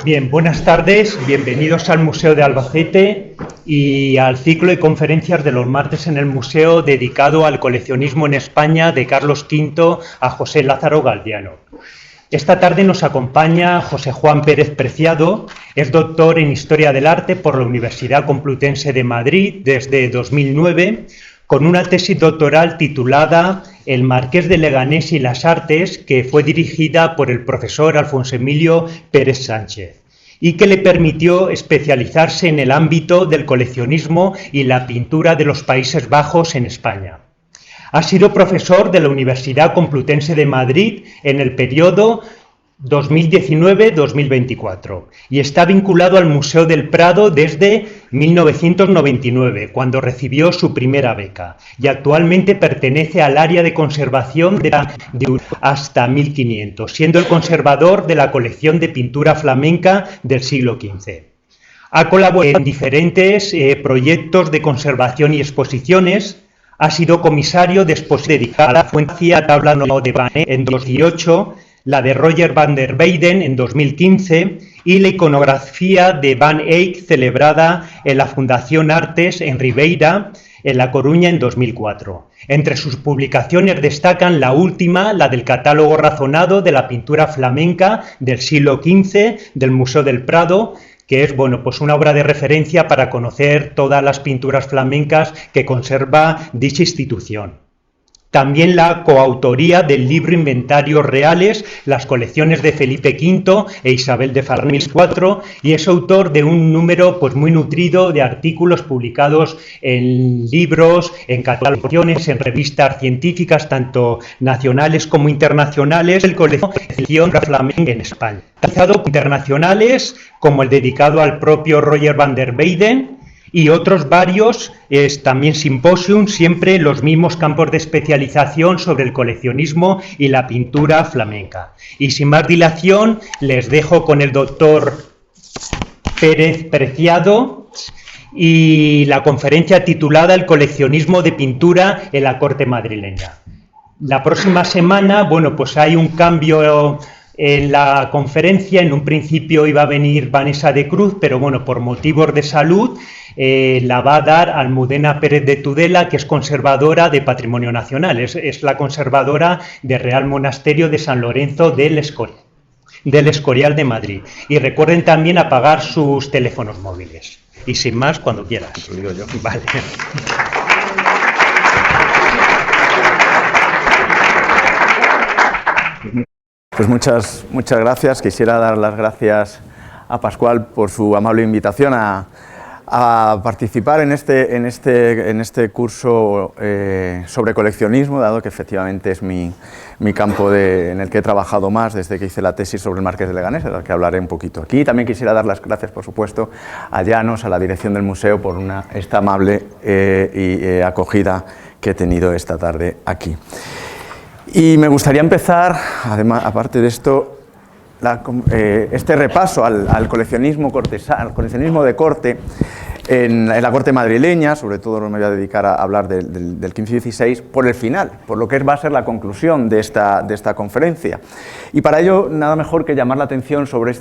Bien, buenas tardes, bienvenidos al Museo de Albacete y al ciclo de conferencias de los martes en el museo dedicado al coleccionismo en España de Carlos V a José Lázaro Galdiano. Esta tarde nos acompaña José Juan Pérez Preciado, es doctor en Historia del Arte por la Universidad Complutense de Madrid desde 2009, con una tesis doctoral titulada El Marqués de Leganés y las Artes, que fue dirigida por el profesor Alfonso Emilio Pérez Sánchez, y que le permitió especializarse en el ámbito del coleccionismo y la pintura de los Países Bajos en España. Ha sido profesor de la Universidad Complutense de Madrid en el periodo 2019-2024 y está vinculado al Museo del Prado desde 1999, cuando recibió su primera beca, y actualmente pertenece al área de conservación de hasta 1500, siendo el conservador de la colección de pintura flamenca del siglo XV. Ha colaborado en diferentes proyectos de conservación y exposiciones. Ha sido comisario de exposición dedicada a la Fuente Tabla de Van Eyck en 2018, la de Roger van der Weyden en 2015 y la iconografía de Van Eyck celebrada en la Fundación Artes en Ribeira, en La Coruña, en 2004. Entre sus publicaciones destacan la última, la del catálogo razonado de la pintura flamenca del siglo XV del Museo del Prado, que es pues una obra de referencia para conocer todas las pinturas flamencas que conserva dicha institución. También la coautoría del libro Inventarios Reales, las colecciones de Felipe V e Isabel de Farnese IV, y es autor de un número muy nutrido de artículos publicados en libros, en catálogos, en revistas científicas, tanto nacionales como internacionales, el colección flamenca en España. Realizado internacionales, como el dedicado al propio Roger van der Weyden, y otros varios, también simposium, siempre los mismos campos de especialización sobre el coleccionismo y la pintura flamenca. Y sin más dilación, les dejo con el doctor Pérez Preciado y la conferencia titulada El coleccionismo de pintura en la corte madrileña. La próxima semana, pues hay un cambio en la conferencia. En un principio iba a venir Vanessa de Cruz, pero por motivos de salud la va a dar Almudena Pérez de Tudela, que es conservadora de Patrimonio Nacional, es la conservadora del Real Monasterio de San Lorenzo del Escorial de Madrid. Y recuerden también apagar sus teléfonos móviles. Y sin más, cuando quieras. Lo digo yo. Vale. Pues muchas gracias. Quisiera dar las gracias a Pascual por su amable invitación a participar en este curso sobre coleccionismo, dado que efectivamente es mi campo en el que he trabajado más desde que hice la tesis sobre el Marqués de Leganés, de la que hablaré un poquito aquí. También quisiera dar las gracias, por supuesto, a Llanos, a la dirección del museo, por esta amable acogida que he tenido esta tarde aquí. Y me gustaría empezar, además, aparte de esto, este repaso al coleccionismo cortesano, al coleccionismo de corte en la corte madrileña. Sobre todo me voy a dedicar a hablar del 15 y 16 por el final, por lo que va a ser la conclusión de esta conferencia. Y para ello nada mejor que llamar la atención sobre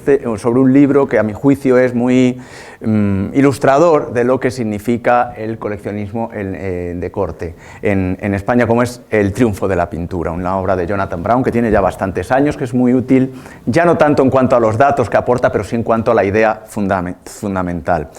un libro que a mi juicio es muy ilustrador de lo que significa el coleccionismo de corte en España, como es El triunfo de la pintura, una obra de Jonathan Brown que tiene ya bastantes años, que es muy útil, ya no tanto en cuanto a los datos que aporta, pero sí en cuanto a la idea fundamental.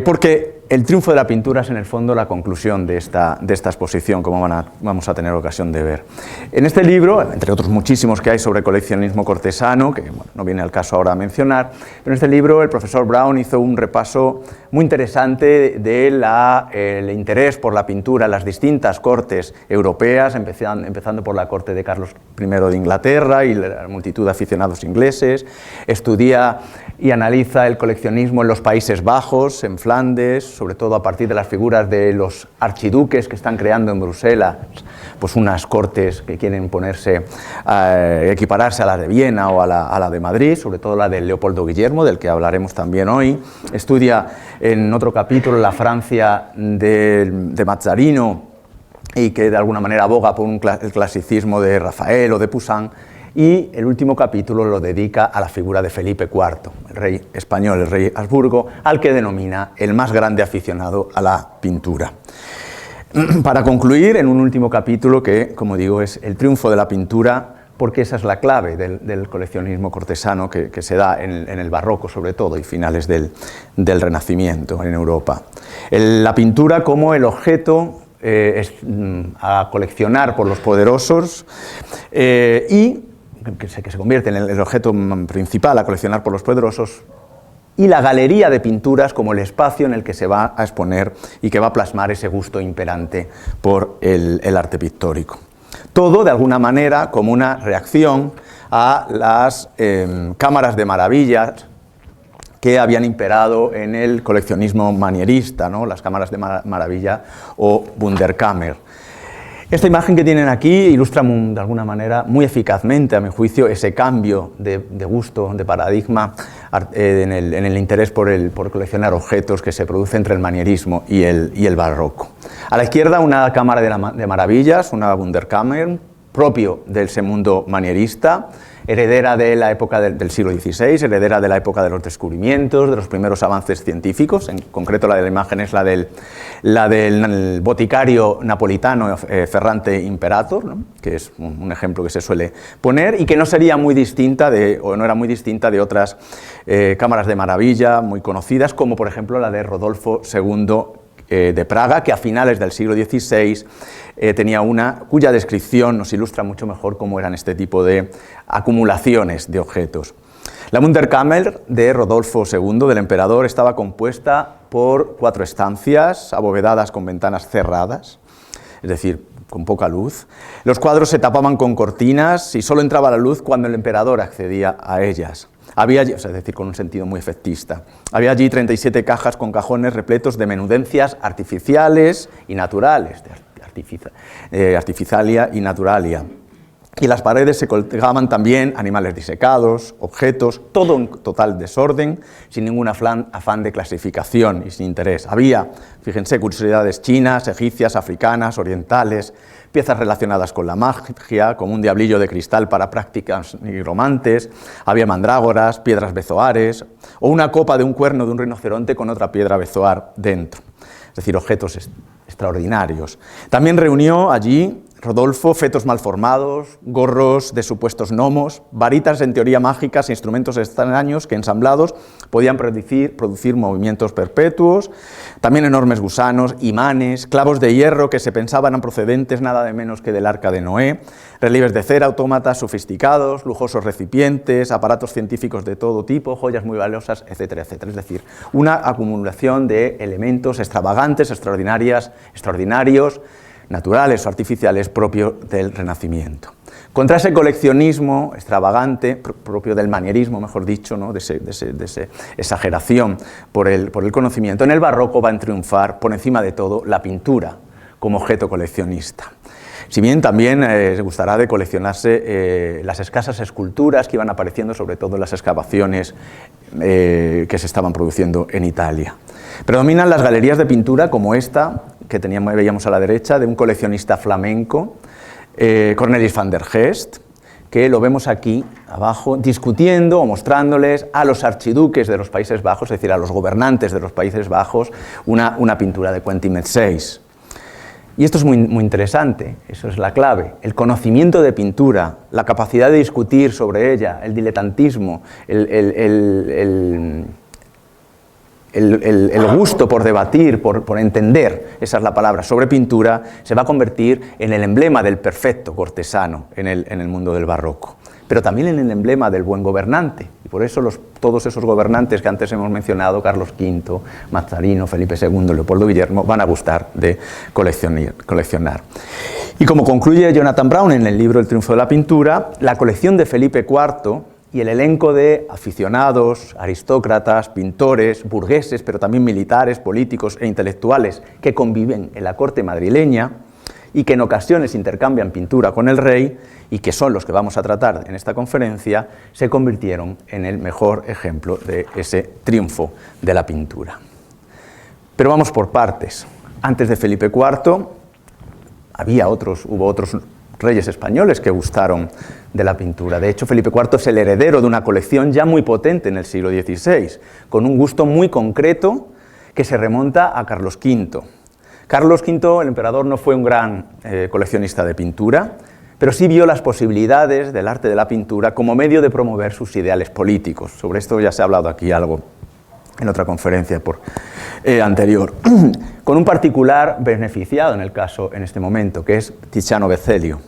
Porque el triunfo de la pintura es en el fondo la conclusión de esta exposición, como vamos a tener ocasión de ver. En este libro, entre otros muchísimos que hay sobre coleccionismo cortesano, que no viene al caso ahora a mencionar, pero en este libro el profesor Brown hizo un repaso muy interesante del interés por la pintura en las distintas cortes europeas, empezando por la corte de Carlos I de Inglaterra y la multitud de aficionados ingleses. Estudia y analiza el coleccionismo en los Países Bajos, en Flandes, sobre todo a partir de las figuras de los archiduques que están creando en Bruselas, pues unas cortes que quieren equipararse a las de Viena o a la de Madrid, sobre todo la de Leopoldo Guillermo, del que hablaremos también hoy. Estudia en otro capítulo la Francia de Mazzarino, y que de alguna manera aboga por el clasicismo de Rafael o de Poussin, y el último capítulo lo dedica a la figura de Felipe IV, el rey español, el rey Habsburgo, al que denomina el más grande aficionado a la pintura. Para concluir, en un último capítulo que, como digo, es el triunfo de la pintura, porque esa es la clave del coleccionismo cortesano que se da en el barroco, sobre todo, y finales del Renacimiento en Europa. La pintura como el objeto a coleccionar por los poderosos y que se convierte en el objeto principal a coleccionar por los poderosos, y la galería de pinturas como el espacio en el que se va a exponer y que va a plasmar ese gusto imperante por el arte pictórico. Todo, de alguna manera, como una reacción a las cámaras de maravillas que habían imperado en el coleccionismo manierista, ¿no? Las cámaras de maravilla o Wunderkammer. Esta imagen que tienen aquí ilustra de alguna manera muy eficazmente, a mi juicio, ese cambio de gusto, de paradigma en el interés por coleccionar objetos que se produce entre el manierismo y el barroco. A la izquierda una cámara de maravillas, una Wunderkammer, propio de ese mundo manierista, heredera de la época del siglo XVI, heredera de la época de los descubrimientos, de los primeros avances científicos. En concreto, la de la imagen es la del boticario napolitano Ferrante Imperator, ¿no? Que es un ejemplo que se suele poner y que no sería muy distinta no era muy distinta de otras cámaras de maravilla muy conocidas, como por ejemplo la de Rodolfo II de Praga, que a finales del siglo XVI tenía una cuya descripción nos ilustra mucho mejor cómo eran este tipo de acumulaciones de objetos. La Wunderkammer de Rodolfo II, del emperador, estaba compuesta por 4 estancias abovedadas con ventanas cerradas, es decir, con poca luz. Los cuadros se tapaban con cortinas y solo entraba la luz cuando el emperador accedía a ellas. Es decir, con un sentido muy efectista. Había allí 37 cajas con cajones repletos de menudencias artificiales y naturales, artificialia y naturalia. Y las paredes se colgaban también animales disecados, objetos, todo en total desorden, sin ningún afán de clasificación y sin interés. Había, fíjense, curiosidades chinas, egipcias, africanas, orientales, piezas relacionadas con la magia, como un diablillo de cristal para prácticas nigromantes, había mandrágoras, piedras bezoares, o una copa de un cuerno de un rinoceronte con otra piedra bezoar dentro, es decir, objetos extraordinarios. También reunió allí Rodolfo fetos malformados, gorros de supuestos gnomos, varitas en teoría mágicas e instrumentos extraños que ensamblados podían producir movimientos perpetuos, también enormes gusanos, imanes, clavos de hierro que se pensaban procedentes nada de menos que del Arca de Noé, relieves de cera, autómatas sofisticados, lujosos recipientes, aparatos científicos de todo tipo, joyas muy valiosas, etcétera, etcétera. Es decir, una acumulación de elementos extravagantes, extraordinarios, naturales o artificiales propio del Renacimiento. Contra ese coleccionismo extravagante, propio del manierismo, mejor dicho, ¿no? de esa exageración por el conocimiento, en el barroco va a triunfar, por encima de todo, la pintura como objeto coleccionista. Si bien también gustará de coleccionarse las escasas esculturas que iban apareciendo, sobre todo en las excavaciones que se estaban produciendo en Italia. Predominan las galerías de pintura como esta, que veíamos a la derecha, de un coleccionista flamenco, Cornelis van der Geest, que lo vemos aquí abajo, discutiendo o mostrándoles a los archiduques de los Países Bajos, es decir, a los gobernantes de los Países Bajos, una pintura de Quentin Metsys. Y esto es muy interesante, eso es la clave, el conocimiento de pintura, la capacidad de discutir sobre ella, el diletantismo, el gusto por debatir, por entender, esa es la palabra, sobre pintura, se va a convertir en el emblema del perfecto cortesano en el mundo del barroco, pero también en el emblema del buen gobernante. Y por eso todos esos gobernantes que antes hemos mencionado, Carlos V, Mazarino, Felipe II, Leopoldo Guillermo, van a gustar de coleccionar. Y como concluye Jonathan Brown en el libro El triunfo de la pintura, la colección de Felipe IV y el elenco de aficionados, aristócratas, pintores, burgueses, pero también militares, políticos e intelectuales que conviven en la corte madrileña y que en ocasiones intercambian pintura con el rey y que son los que vamos a tratar en esta conferencia, se convirtieron en el mejor ejemplo de ese triunfo de la pintura. Pero vamos por partes. Antes de Felipe IV hubo otros reyes españoles que gustaron de la pintura. De hecho, Felipe IV es el heredero de una colección ya muy potente en el siglo XVI, con un gusto muy concreto que se remonta a Carlos V. Carlos V, el emperador, no fue un gran coleccionista de pintura, pero sí vio las posibilidades del arte de la pintura como medio de promover sus ideales políticos. Sobre esto ya se ha hablado aquí algo en otra conferencia anterior, con un particular beneficiado en este momento, que es Tiziano Vecellio,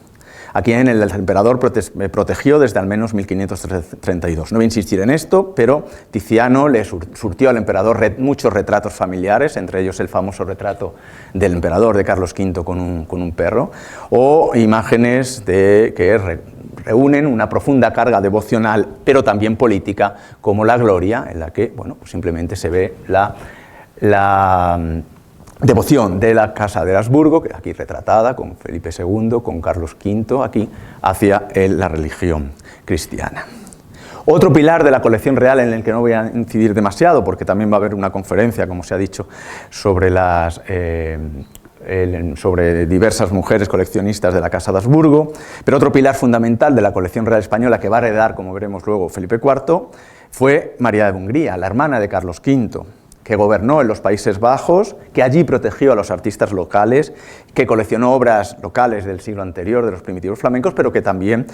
a quien el emperador protegió desde al menos 1532. No voy a insistir en esto, pero Tiziano le surtió al emperador muchos retratos familiares, entre ellos el famoso retrato del emperador de Carlos V con un perro, o imágenes que reúnen una profunda carga devocional, pero también política, como la Gloria, en la que simplemente se ve la devoción de la Casa de Habsburgo, aquí retratada con Felipe II, con Carlos V, aquí hacia la religión cristiana. Otro pilar de la colección real en el que no voy a incidir demasiado, porque también va a haber una conferencia, como se ha dicho, sobre diversas mujeres coleccionistas de la Casa de Habsburgo, pero otro pilar fundamental de la colección real española que va a heredar, como veremos luego, Felipe IV, fue María de Hungría, la hermana de Carlos V, que gobernó en los Países Bajos, que allí protegió a los artistas locales, que coleccionó obras locales del siglo anterior, de los primitivos flamencos, pero que también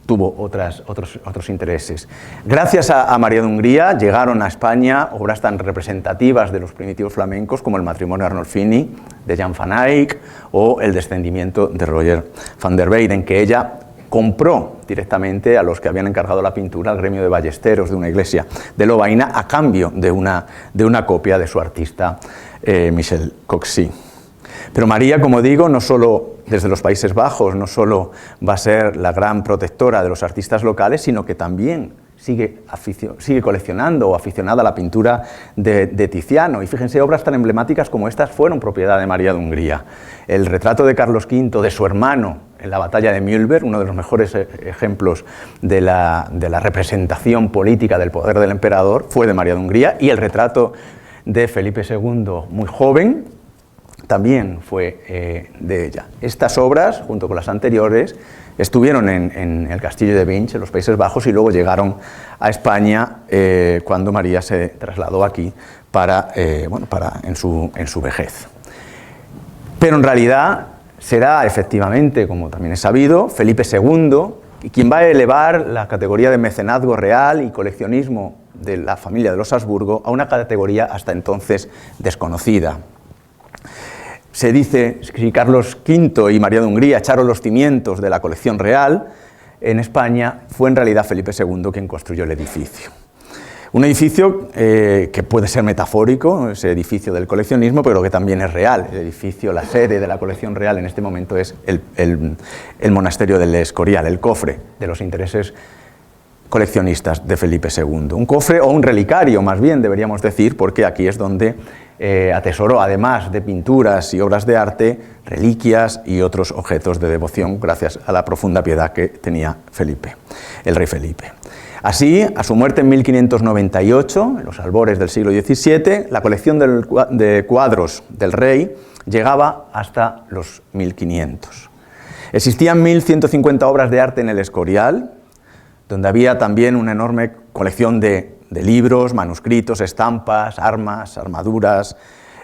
tuvo otros intereses. Gracias a María de Hungría llegaron a España obras tan representativas de los primitivos flamencos como el matrimonio Arnolfini de Jan van Eyck o el descendimiento de Roger van der Weyden, que ella compró directamente a los que habían encargado la pintura, al gremio de ballesteros de una iglesia de Lovaina, a cambio de una copia de su artista Michel Coxy. Pero María, como digo, no solo desde los Países Bajos, no solo va a ser la gran protectora de los artistas locales, sino que también sigue coleccionando o aficionada a la pintura de Tiziano. Y fíjense, obras tan emblemáticas como estas fueron propiedad de María de Hungría. El retrato de Carlos V de su hermano en la batalla de Mühlberg, uno de los mejores ejemplos de la representación política del poder del emperador, fue de María de Hungría, y el retrato de Felipe II, muy joven, también fue de ella. Estas obras, junto con las anteriores, estuvieron en el castillo de Binch, en los Países Bajos, y luego llegaron a España cuando María se trasladó aquí en su vejez. Pero en realidad será efectivamente, como también es sabido, Felipe II quien va a elevar la categoría de mecenazgo real y coleccionismo de la familia de los Habsburgo a una categoría hasta entonces desconocida. Se dice que Carlos V y María de Hungría echaron los cimientos de la colección real en España, fue en realidad Felipe II quien construyó el edificio. Un edificio que puede ser metafórico, ese edificio del coleccionismo, pero que también es real. El edificio, la sede de la colección real en este momento es el monasterio del Escorial, el cofre de los intereses coleccionistas de Felipe II. Un cofre o un relicario, más bien, deberíamos decir, porque aquí es donde atesoró, además de pinturas y obras de arte, reliquias y otros objetos de devoción, gracias a la profunda piedad que tenía el rey Felipe. Así, a su muerte en 1598, en los albores del siglo XVII, la colección de cuadros del rey llegaba hasta los 1500. Existían 1150 obras de arte en el Escorial, donde había también una enorme colección de libros, manuscritos, estampas, armas, armaduras,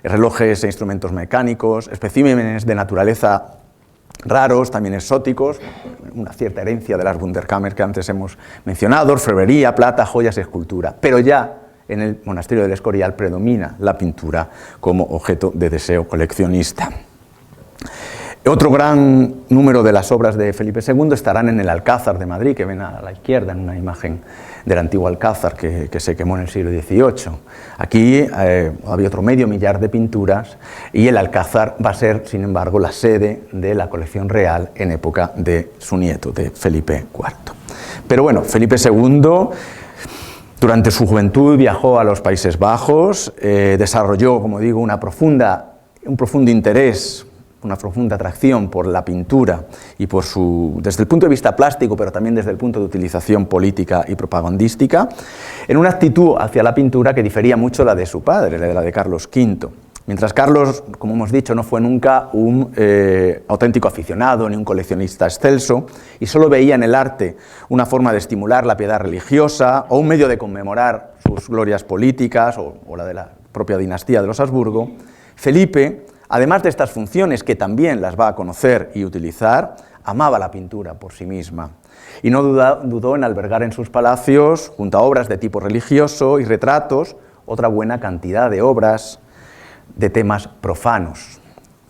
relojes e instrumentos mecánicos, especímenes de naturaleza raros, también exóticos, una cierta herencia de las Wunderkammer que antes hemos mencionado, orfebrería, plata, joyas y escultura. Pero ya en el monasterio del Escorial predomina la pintura como objeto de deseo coleccionista. Otro gran número de las obras de Felipe II estarán en el Alcázar de Madrid, que ven a la izquierda en una imagen del antiguo Alcázar que se quemó en el siglo XVIII. Aquí había otro medio millar de pinturas y el Alcázar va a ser, sin embargo, la sede de la colección real en época de su nieto, de Felipe IV. Pero bueno, Felipe II, durante su juventud, viajó a los Países Bajos, desarrolló, como digo, un profundo interés, una profunda atracción por la pintura y desde el punto de vista plástico, pero también desde el punto de utilización política y propagandística, en una actitud hacia la pintura que difería mucho la de su padre, la de Carlos V. Mientras Carlos, como hemos dicho, no fue nunca un auténtico aficionado ni un coleccionista excelso y solo veía en el arte una forma de estimular la piedad religiosa o un medio de conmemorar sus glorias políticas o la de la propia dinastía de los Habsburgo, Felipe, además de estas funciones que también las va a conocer y utilizar, amaba la pintura por sí misma y no dudó en albergar en sus palacios, junto a obras de tipo religioso y retratos, otra buena cantidad de obras de temas profanos,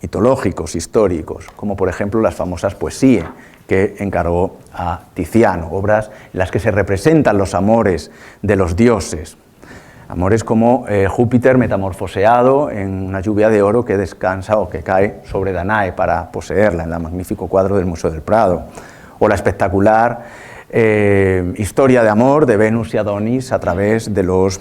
mitológicos, históricos, como por ejemplo las famosas poesías que encargó a Tiziano, obras en las que se representan los amores de los dioses, amores como Júpiter metamorfoseado en una lluvia de oro que descansa o que cae sobre Danae para poseerla en el magnífico cuadro del Museo del Prado, o la espectacular historia de amor de Venus y Adonis a través de los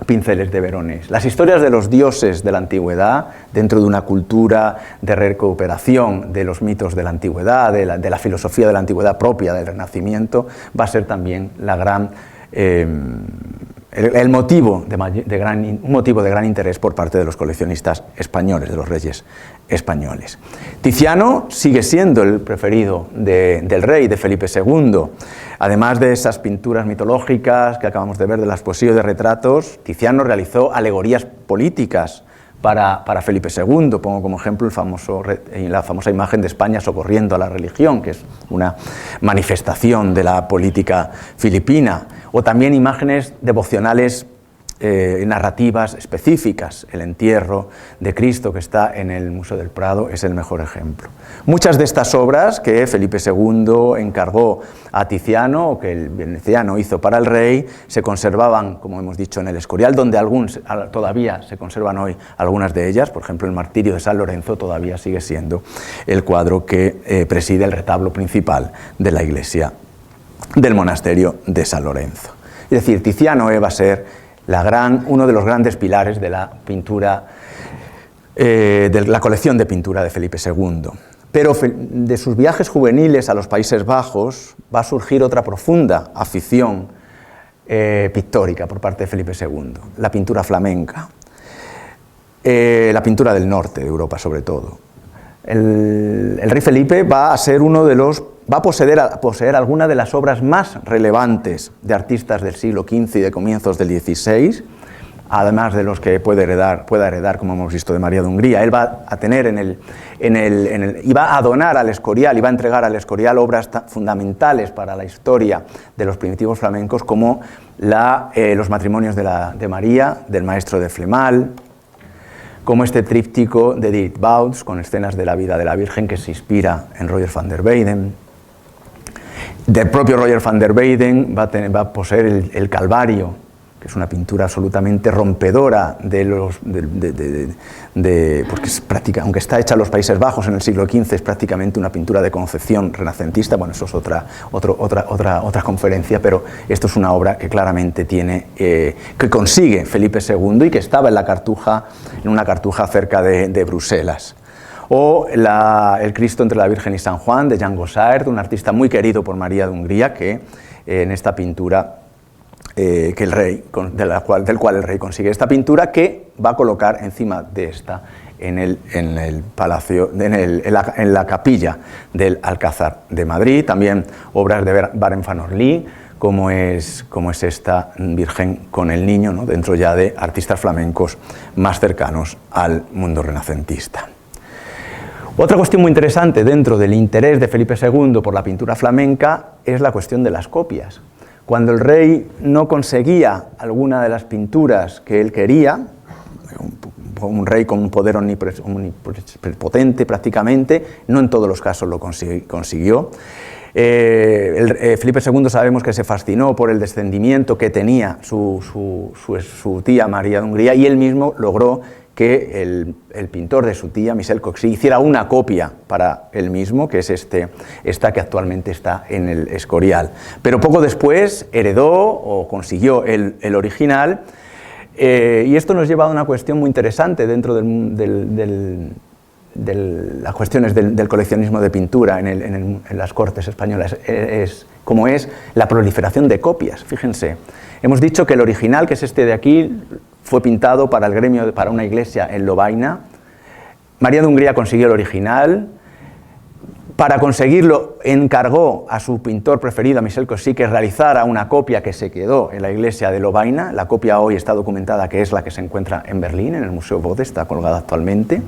pinceles de Veronés. Las historias de los dioses de la antigüedad, dentro de una cultura de recuperación de los mitos de la antigüedad, de la filosofía de la antigüedad propia del Renacimiento, va a ser también la gran, un motivo de gran interés por parte de los coleccionistas españoles, de los reyes españoles. Tiziano sigue siendo el preferido del rey, de Felipe II. Además de esas pinturas mitológicas que acabamos de ver, de las poesías y de retratos, Tiziano realizó alegorías políticas para Felipe II. Pongo como ejemplo la famosa imagen de España socorriendo a la religión, que es una manifestación de la política filipina, o también imágenes devocionales narrativas específicas. El entierro de Cristo, que está en el Museo del Prado, es el mejor ejemplo. Muchas de estas obras que Felipe II encargó a Tiziano, o que el veneciano hizo para el rey, se conservaban, como hemos dicho, en el Escorial, donde todavía se conservan hoy algunas de ellas. Por ejemplo, el Martirio de San Lorenzo todavía sigue siendo el cuadro que preside el retablo principal de la iglesia del monasterio de San Lorenzo. Es decir, Tiziano va a ser uno de los grandes pilares de la pintura, de la colección de pintura de Felipe II. Pero de sus viajes juveniles a los Países Bajos va a surgir otra profunda afición pictórica por parte de Felipe II, la pintura flamenca, la pintura del norte de Europa sobre todo. El rey Felipe va a poseer algunas de las obras más relevantes de artistas del siglo XV y de comienzos del XVI, además de los que pueda heredar, como hemos visto, de María de Hungría. Él va a tener y va a donar al Escorial, y va a entregar al Escorial obras fundamentales para la historia de los primitivos flamencos, como los matrimonios de María, del maestro de Flemal, como este tríptico de Edith Bouts, con escenas de la vida de la Virgen, que se inspira en Roger van der Weyden. Del propio Roger van der Weyden va a poseer el Calvario, que es una pintura absolutamente rompedora porque es aunque está hecha en los Países Bajos en el siglo XV, es prácticamente una pintura de concepción renacentista. Bueno, eso es otra conferencia, pero esto es una obra que claramente que consigue Felipe II y que estaba en una cartuja cerca de Bruselas. O el Cristo entre la Virgen y San Juan, de Jan Gossaert, un artista muy querido por María de Hungría, que en esta pintura del cual el rey consigue esta pintura, que va a colocar encima de esta en el palacio, en la capilla del Alcázar de Madrid. También obras de Barend van Orly, como es esta Virgen con el Niño, ¿no?, dentro ya de artistas flamencos más cercanos al mundo renacentista. Otra cuestión muy interesante dentro del interés de Felipe II por la pintura flamenca es la cuestión de las copias. Cuando el rey no conseguía alguna de las pinturas que él quería, un rey con un poder omnipotente prácticamente, no en todos los casos lo consiguió. Felipe II sabemos que se fascinó por el descendimiento que tenía su tía María de Hungría, y él mismo logró que el pintor de su tía, Michel Coxy, hiciera una copia para él mismo, que es esta que actualmente está en el Escorial. Pero poco después heredó o consiguió el original, y esto nos lleva a una cuestión muy interesante dentro de las cuestiones del coleccionismo de pintura en las Cortes españolas. Es como es la proliferación de copias. Fíjense, hemos dicho que el original, que es este de aquí, fue pintado para el gremio, para una iglesia en Lovaina. María de Hungría consiguió el original. Para conseguirlo, encargó a su pintor preferido, a Michel Cossy, que realizara una copia que se quedó en la iglesia de Lovaina. La copia hoy está documentada, que es la que se encuentra en Berlín, en el Museo Bode, está colgada actualmente.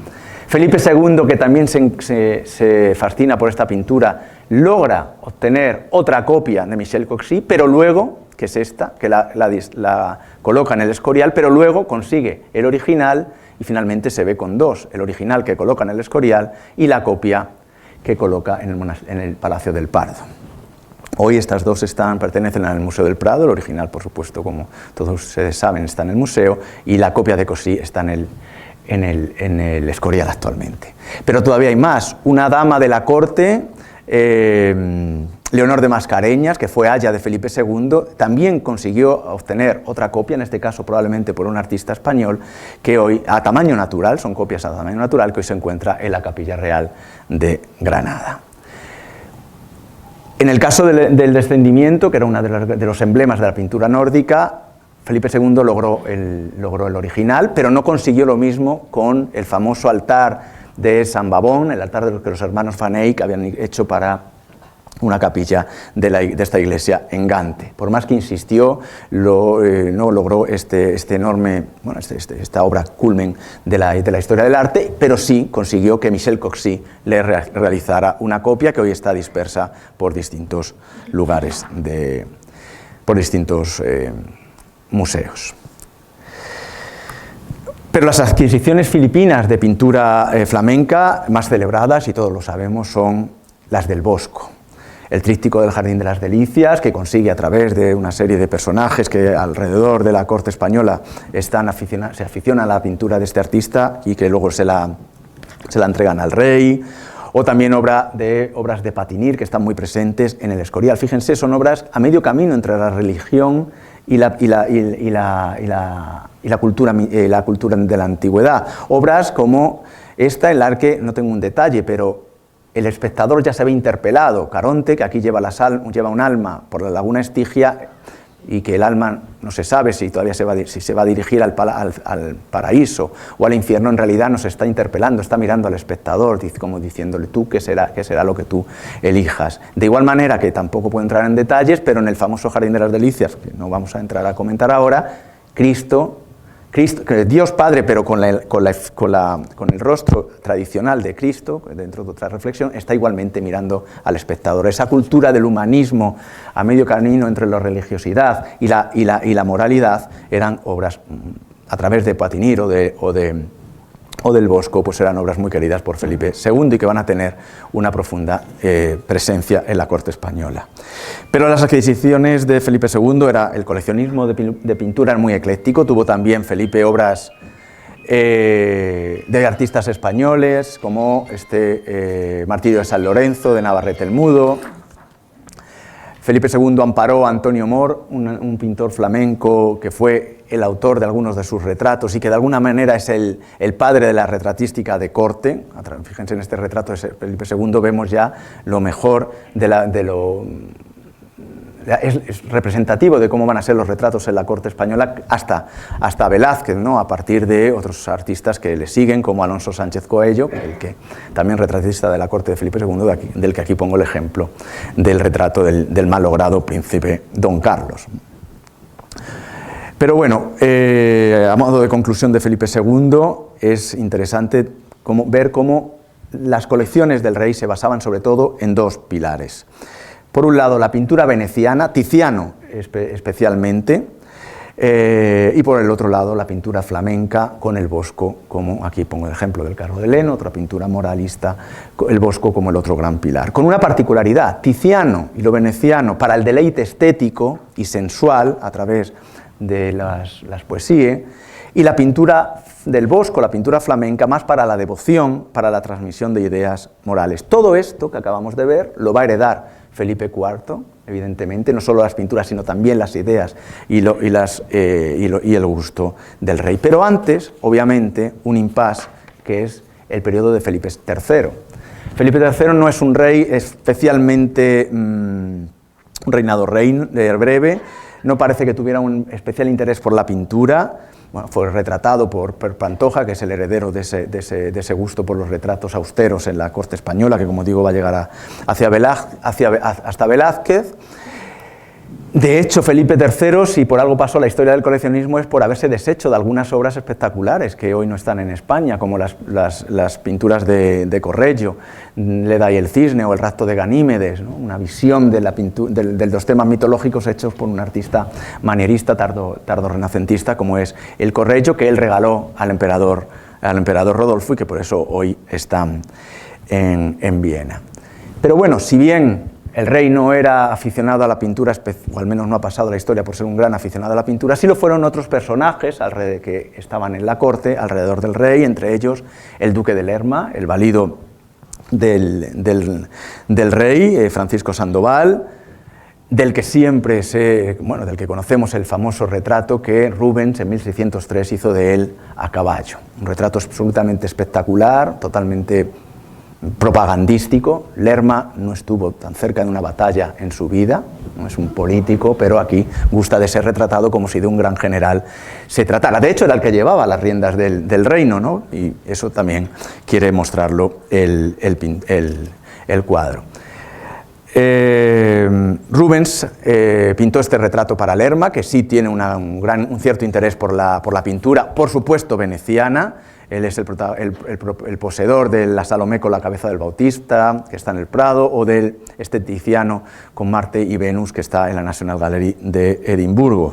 Felipe II, que también se fascina por esta pintura, logra obtener otra copia de Michel Cossy, pero luego, que es esta, que la coloca en el Escorial, pero luego consigue el original y finalmente se ve con dos: el original que coloca en el Escorial y la copia que coloca en el Palacio del Pardo. Hoy estas dos pertenecen al Museo del Prado. El original, por supuesto, como todos ustedes saben, está en el museo, y la copia de Cossy está en el Escorial actualmente. Pero todavía hay más. Una dama de la corte, Leonor de Mascareñas, que fue aya de Felipe II, también consiguió obtener otra copia, en este caso probablemente por un artista español, que hoy, a tamaño natural, son copias a tamaño natural, que hoy se encuentra en la Capilla Real de Granada. En el caso del descendimiento, que era uno de los emblemas de la pintura nórdica, Felipe II logró el original, pero no consiguió lo mismo con el famoso altar de San Babón, el altar de que los hermanos Van Eyck habían hecho para una capilla de esta iglesia en Gante. Por más que insistió, no logró esta obra culmen de la historia del arte, pero sí consiguió que Michel Cossy le realizara una copia que hoy está dispersa por distintos lugares, por distintos museos. Pero las adquisiciones filipinas de pintura flamenca más celebradas, y todos lo sabemos, son las del Bosco. El tríptico del Jardín de las Delicias, que consigue a través de una serie de personajes que alrededor de la corte española se aficionan a la pintura de este artista y que luego se la entregan al rey. O también obras de Patinir, que están muy presentes en el Escorial. Fíjense, son obras a medio camino entre la religión y la cultura de la antigüedad. Obras como esta, en la que no tengo un detalle, pero el espectador ya se ve interpelado. Caronte, que aquí lleva un alma por la laguna Estigia, y que el alma no se sabe si todavía se va a dirigir al paraíso o al infierno, en realidad nos está interpelando, está mirando al espectador, como diciéndole: tú, ¿qué será lo que tú elijas? De igual manera, que tampoco puedo entrar en detalles, pero en el famoso Jardín de las Delicias, que no vamos a entrar a comentar ahora, Cristo, Dios Padre, pero con el rostro tradicional de Cristo, dentro de otra reflexión, está igualmente mirando al espectador. Esa cultura del humanismo a medio camino entre la religiosidad y la moralidad eran obras, a través de Patinir o del Bosco, pues eran obras muy queridas por Felipe II y que van a tener una profunda presencia en la corte española. Pero las adquisiciones de Felipe II, el coleccionismo de pintura era muy ecléctico. Tuvo también Felipe obras de artistas españoles, como Martirio de San Lorenzo, de Navarrete el Mudo. Felipe II amparó a Antonio Mor, un pintor flamenco que fue el autor de algunos de sus retratos y que de alguna manera es el padre de la retratística de corte. Fíjense, en este retrato de Felipe II vemos ya lo mejor es representativo de cómo van a ser los retratos en la corte española hasta Velázquez, ¿no? A partir de otros artistas que le siguen, como Alonso Sánchez Coello, también retratista de la corte de Felipe II, del que aquí pongo el ejemplo del retrato del malogrado príncipe Don Carlos. Pero bueno, a modo de conclusión de Felipe II, es interesante ver cómo las colecciones del rey se basaban sobre todo en dos pilares. Por un lado, la pintura veneciana, Tiziano especialmente, y por el otro lado, la pintura flamenca con el Bosco, como aquí pongo el ejemplo del Carro de Leno, otra pintura moralista, el Bosco como el otro gran pilar. Con una particularidad: Tiziano y lo veneciano para el deleite estético y sensual a través de las poesías, y la pintura del Bosco, la pintura flamenca, más para la devoción, para la transmisión de ideas morales. Todo esto que acabamos de ver lo va a heredar Felipe IV, evidentemente, no solo las pinturas, sino también las ideas y el gusto del rey. Pero antes, obviamente, un impasse, que es el periodo de Felipe III. Felipe III no es un rey especialmente un reinado breve, no parece que tuviera un especial interés por la pintura. Bueno, fue retratado por Pantoja, que es el heredero de ese gusto por los retratos austeros en la corte española, que como digo va a llegar hasta Velázquez. De hecho, Felipe III, si por algo pasó la historia del coleccionismo, es por haberse deshecho de algunas obras espectaculares que hoy no están en España, como las pinturas de Correggio, Leda y el cisne o el rapto de Ganímedes, ¿no? Una visión de los temas mitológicos hechos por un artista manierista tardo-renacentista como es el Correggio, que él regaló al emperador Rodolfo y que por eso hoy está en Viena. Pero bueno, si bien el rey no era aficionado a la pintura, o al menos no ha pasado la historia por ser un gran aficionado a la pintura, sí lo fueron otros personajes que estaban en la corte alrededor del rey, entre ellos el duque de Lerma, el valido del rey, Francisco Sandoval, del que conocemos el famoso retrato que Rubens en 1603 hizo de él a caballo. Un retrato absolutamente espectacular, totalmente propagandístico. Lerma no estuvo tan cerca de una batalla en su vida, no es un político, pero aquí gusta de ser retratado como si de un gran general se tratara. De hecho, era el que llevaba las riendas del reino, ¿no? Y eso también quiere mostrarlo el cuadro. Rubens pintó este retrato para Lerma, que sí tiene un cierto interés por la pintura, por supuesto veneciana. Él es el poseedor de la Salomé con la cabeza del Bautista, que está en el Prado, o del Tiziano con Marte y Venus, que está en la National Gallery de Edimburgo.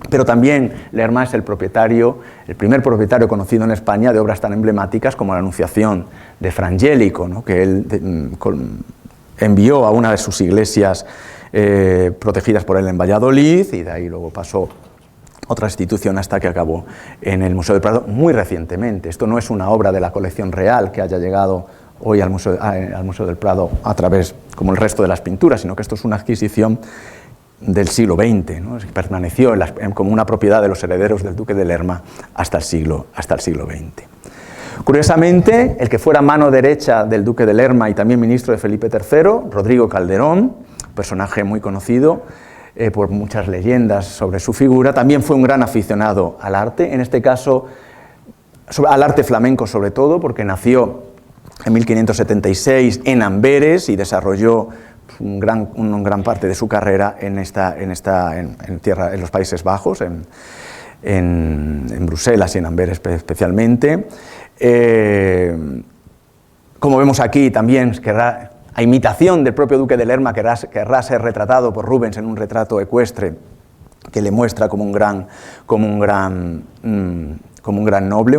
Pero también Lerma es el primer propietario conocido en España de obras tan emblemáticas como la Anunciación de Frangélico, ¿no? Que él envió a una de sus iglesias protegidas por él en Valladolid, y de ahí luego pasó otra institución hasta que acabó en el Museo del Prado muy recientemente. Esto no es una obra de la colección real que haya llegado hoy al Museo del Prado a través, como el resto de las pinturas, sino que esto es una adquisición del siglo XX, ¿no? Permaneció como una propiedad de los herederos del duque de Lerma hasta el siglo XX. Curiosamente, el que fuera mano derecha del duque de Lerma y también ministro de Felipe III, Rodrigo Calderón, personaje muy conocido por muchas leyendas sobre su figura, también fue un gran aficionado al arte, en este caso al arte flamenco sobre todo, porque nació en 1576 en Amberes y desarrolló una gran parte de su carrera en los Países Bajos, en Bruselas y en Amberes especialmente. Como vemos aquí, también a imitación del propio duque de Lerma, querrá ser retratado por Rubens en un retrato ecuestre que le muestra como un gran noble,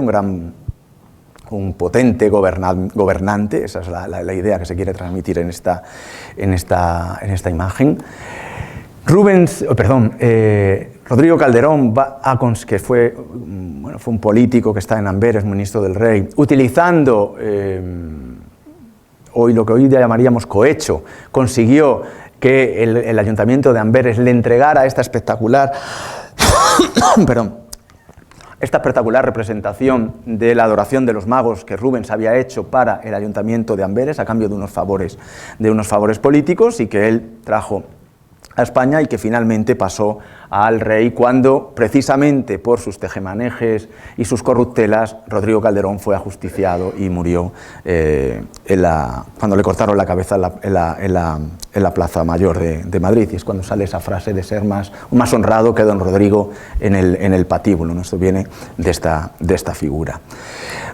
un potente gobernante. Esa es la idea que se quiere transmitir en esta imagen. Rodrigo Calderón, que fue un político que está en Amberes, ministro del rey, utilizando lo que hoy llamaríamos cohecho, consiguió que el ayuntamiento de Amberes le entregara esta espectacular representación de la adoración de los magos que Rubens había hecho para el ayuntamiento de Amberes a cambio de unos favores políticos, y que él trajo a España y que finalmente pasó al rey cuando, precisamente por sus tejemanejes y sus corruptelas, Rodrigo Calderón fue ajusticiado y murió cuando le cortaron la cabeza en la Plaza Mayor de Madrid. Y es cuando sale esa frase de ser más honrado que don Rodrigo en el patíbulo, ¿no? Esto viene de esta figura.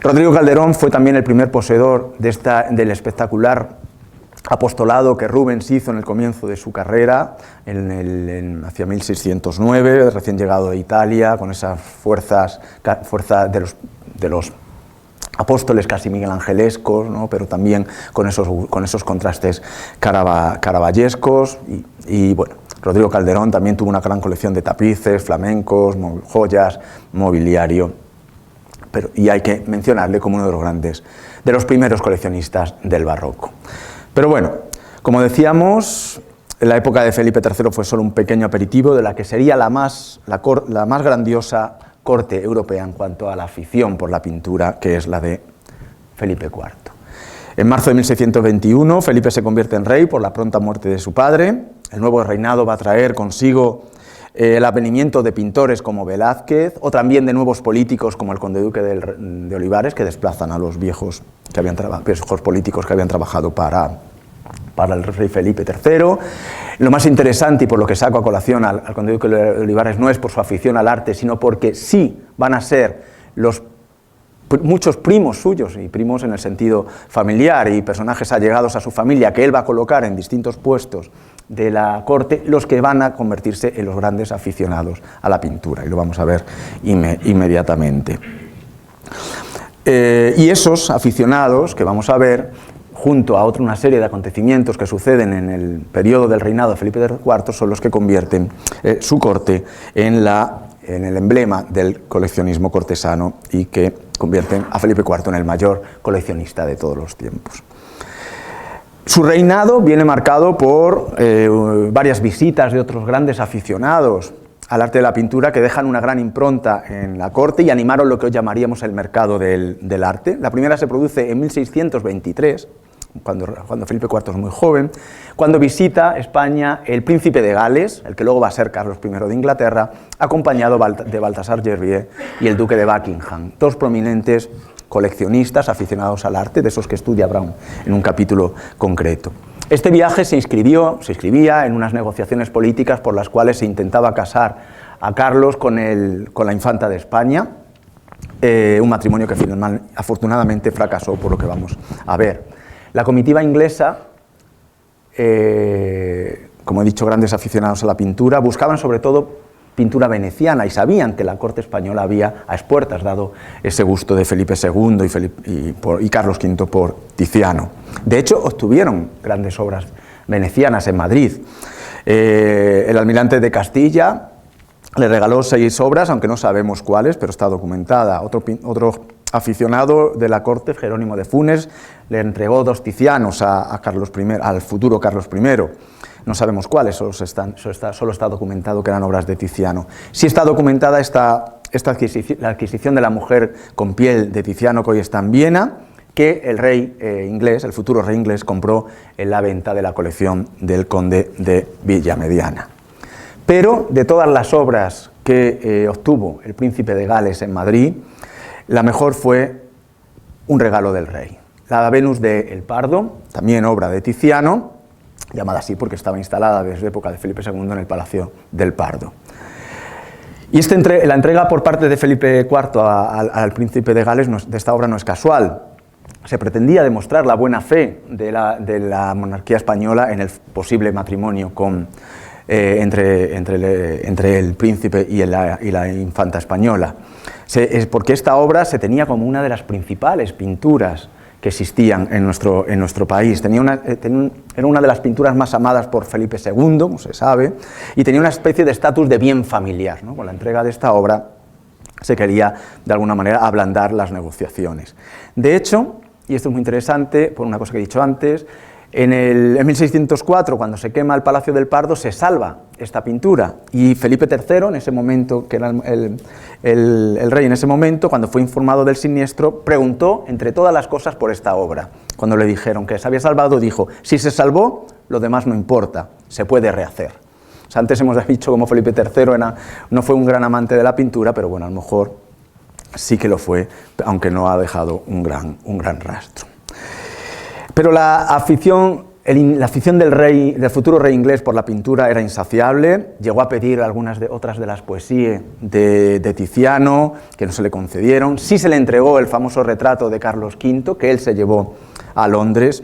Rodrigo Calderón fue también el primer poseedor del espectacular apostolado que Rubens hizo en el comienzo de su carrera, hacia 1609, recién llegado de Italia, con esas fuerza de los apóstoles casi miguelangelescos, ¿no? Pero también con esos contrastes caravallescos. Y bueno, Rodrigo Calderón también tuvo una gran colección de tapices, flamencos, joyas, mobiliario, y hay que mencionarle como uno de los primeros coleccionistas del barroco. Pero bueno, como decíamos, la época de Felipe III fue solo un pequeño aperitivo de la que sería la más grandiosa corte europea en cuanto a la afición por la pintura, que es la de Felipe IV. En marzo de 1621, Felipe se convierte en rey por la pronta muerte de su padre, el nuevo reinado va a traer consigo el advenimiento de pintores como Velázquez, o también de nuevos políticos como el conde duque de Olivares, que desplazan a los viejos políticos que habían trabajado para el rey Felipe III. Lo más interesante, y por lo que saco a colación al conde duque de Olivares, no es por su afición al arte, sino porque sí van a ser muchos primos suyos, y primos en el sentido familiar, y personajes allegados a su familia, que él va a colocar en distintos puestos de la corte, los que van a convertirse en los grandes aficionados a la pintura, y lo vamos a ver inmediatamente. Y esos aficionados que vamos a ver, junto a una serie de acontecimientos que suceden en el periodo del reinado de Felipe IV, son los que convierten su corte en el emblema del coleccionismo cortesano y que convierten a Felipe IV en el mayor coleccionista de todos los tiempos. Su reinado viene marcado por varias visitas de otros grandes aficionados al arte de la pintura que dejan una gran impronta en la corte y animaron lo que hoy llamaríamos el mercado del arte. La primera se produce en 1623, cuando Felipe IV es muy joven, cuando visita España el príncipe de Gales, el que luego va a ser Carlos I de Inglaterra, acompañado de Baltasar Gerbier y el duque de Buckingham, dos prominentes coleccionistas aficionados al arte, de esos que estudia Brown en un capítulo concreto. Este viaje se inscribía en unas negociaciones políticas por las cuales se intentaba casar a Carlos con la infanta de España, un matrimonio que afortunadamente fracasó, por lo que vamos a ver. La comitiva inglesa, como he dicho, grandes aficionados a la pintura, buscaban sobre todo pintura veneciana y sabían que la corte española había a expuertas, dado ese gusto de Felipe II y Carlos V por Tiziano. De hecho, obtuvieron grandes obras venecianas en Madrid. El almirante de Castilla le regaló 6 obras, aunque no sabemos cuáles, pero está documentada. Otro aficionado de la corte, Jerónimo de Funes, le entregó 2 Tizianos a Carlos I, al futuro Carlos I. No sabemos cuáles, solo está documentado que eran obras de Tiziano. Sí está documentada la adquisición de la mujer con piel de Tiziano, que hoy está en Viena, que el rey inglés, el futuro rey inglés, compró en la venta de la colección del conde de Villamediana. Pero de todas las obras que obtuvo el príncipe de Gales en Madrid, la mejor fue un regalo del rey. La Venus de El Pardo, también obra de Tiziano, llamada así porque estaba instalada desde época de Felipe II en el Palacio del Pardo. Y la entrega por parte de Felipe IV al príncipe de Gales de esta obra no es casual. Se pretendía demostrar la buena fe de la monarquía española en el posible matrimonio entre el príncipe y la infanta española. Porque esta obra se tenía como una de las principales pinturas que existían en nuestro país. Era una de las pinturas más amadas por Felipe II, como se sabe, y tenía una especie de estatus de bien familiar, ¿no? Con la entrega de esta obra se quería, de alguna manera, ablandar las negociaciones. De hecho, y esto es muy interesante, por una cosa que he dicho antes, en 1604, cuando se quema el Palacio del Pardo, se salva esta pintura, y Felipe III, en ese momento, que era el rey en ese momento, cuando fue informado del siniestro, preguntó, entre todas las cosas, por esta obra. Cuando le dijeron que se había salvado, dijo: si se salvó, lo demás no importa, se puede rehacer. O sea, antes hemos dicho como Felipe III no fue un gran amante de la pintura, pero bueno, a lo mejor sí que lo fue, aunque no ha dejado un gran rastro. Pero la afición del futuro rey inglés por la pintura era insaciable. Llegó a pedir otras de las poesías de Tiziano, que no se le concedieron. Sí se le entregó el famoso retrato de Carlos V, que él se llevó a Londres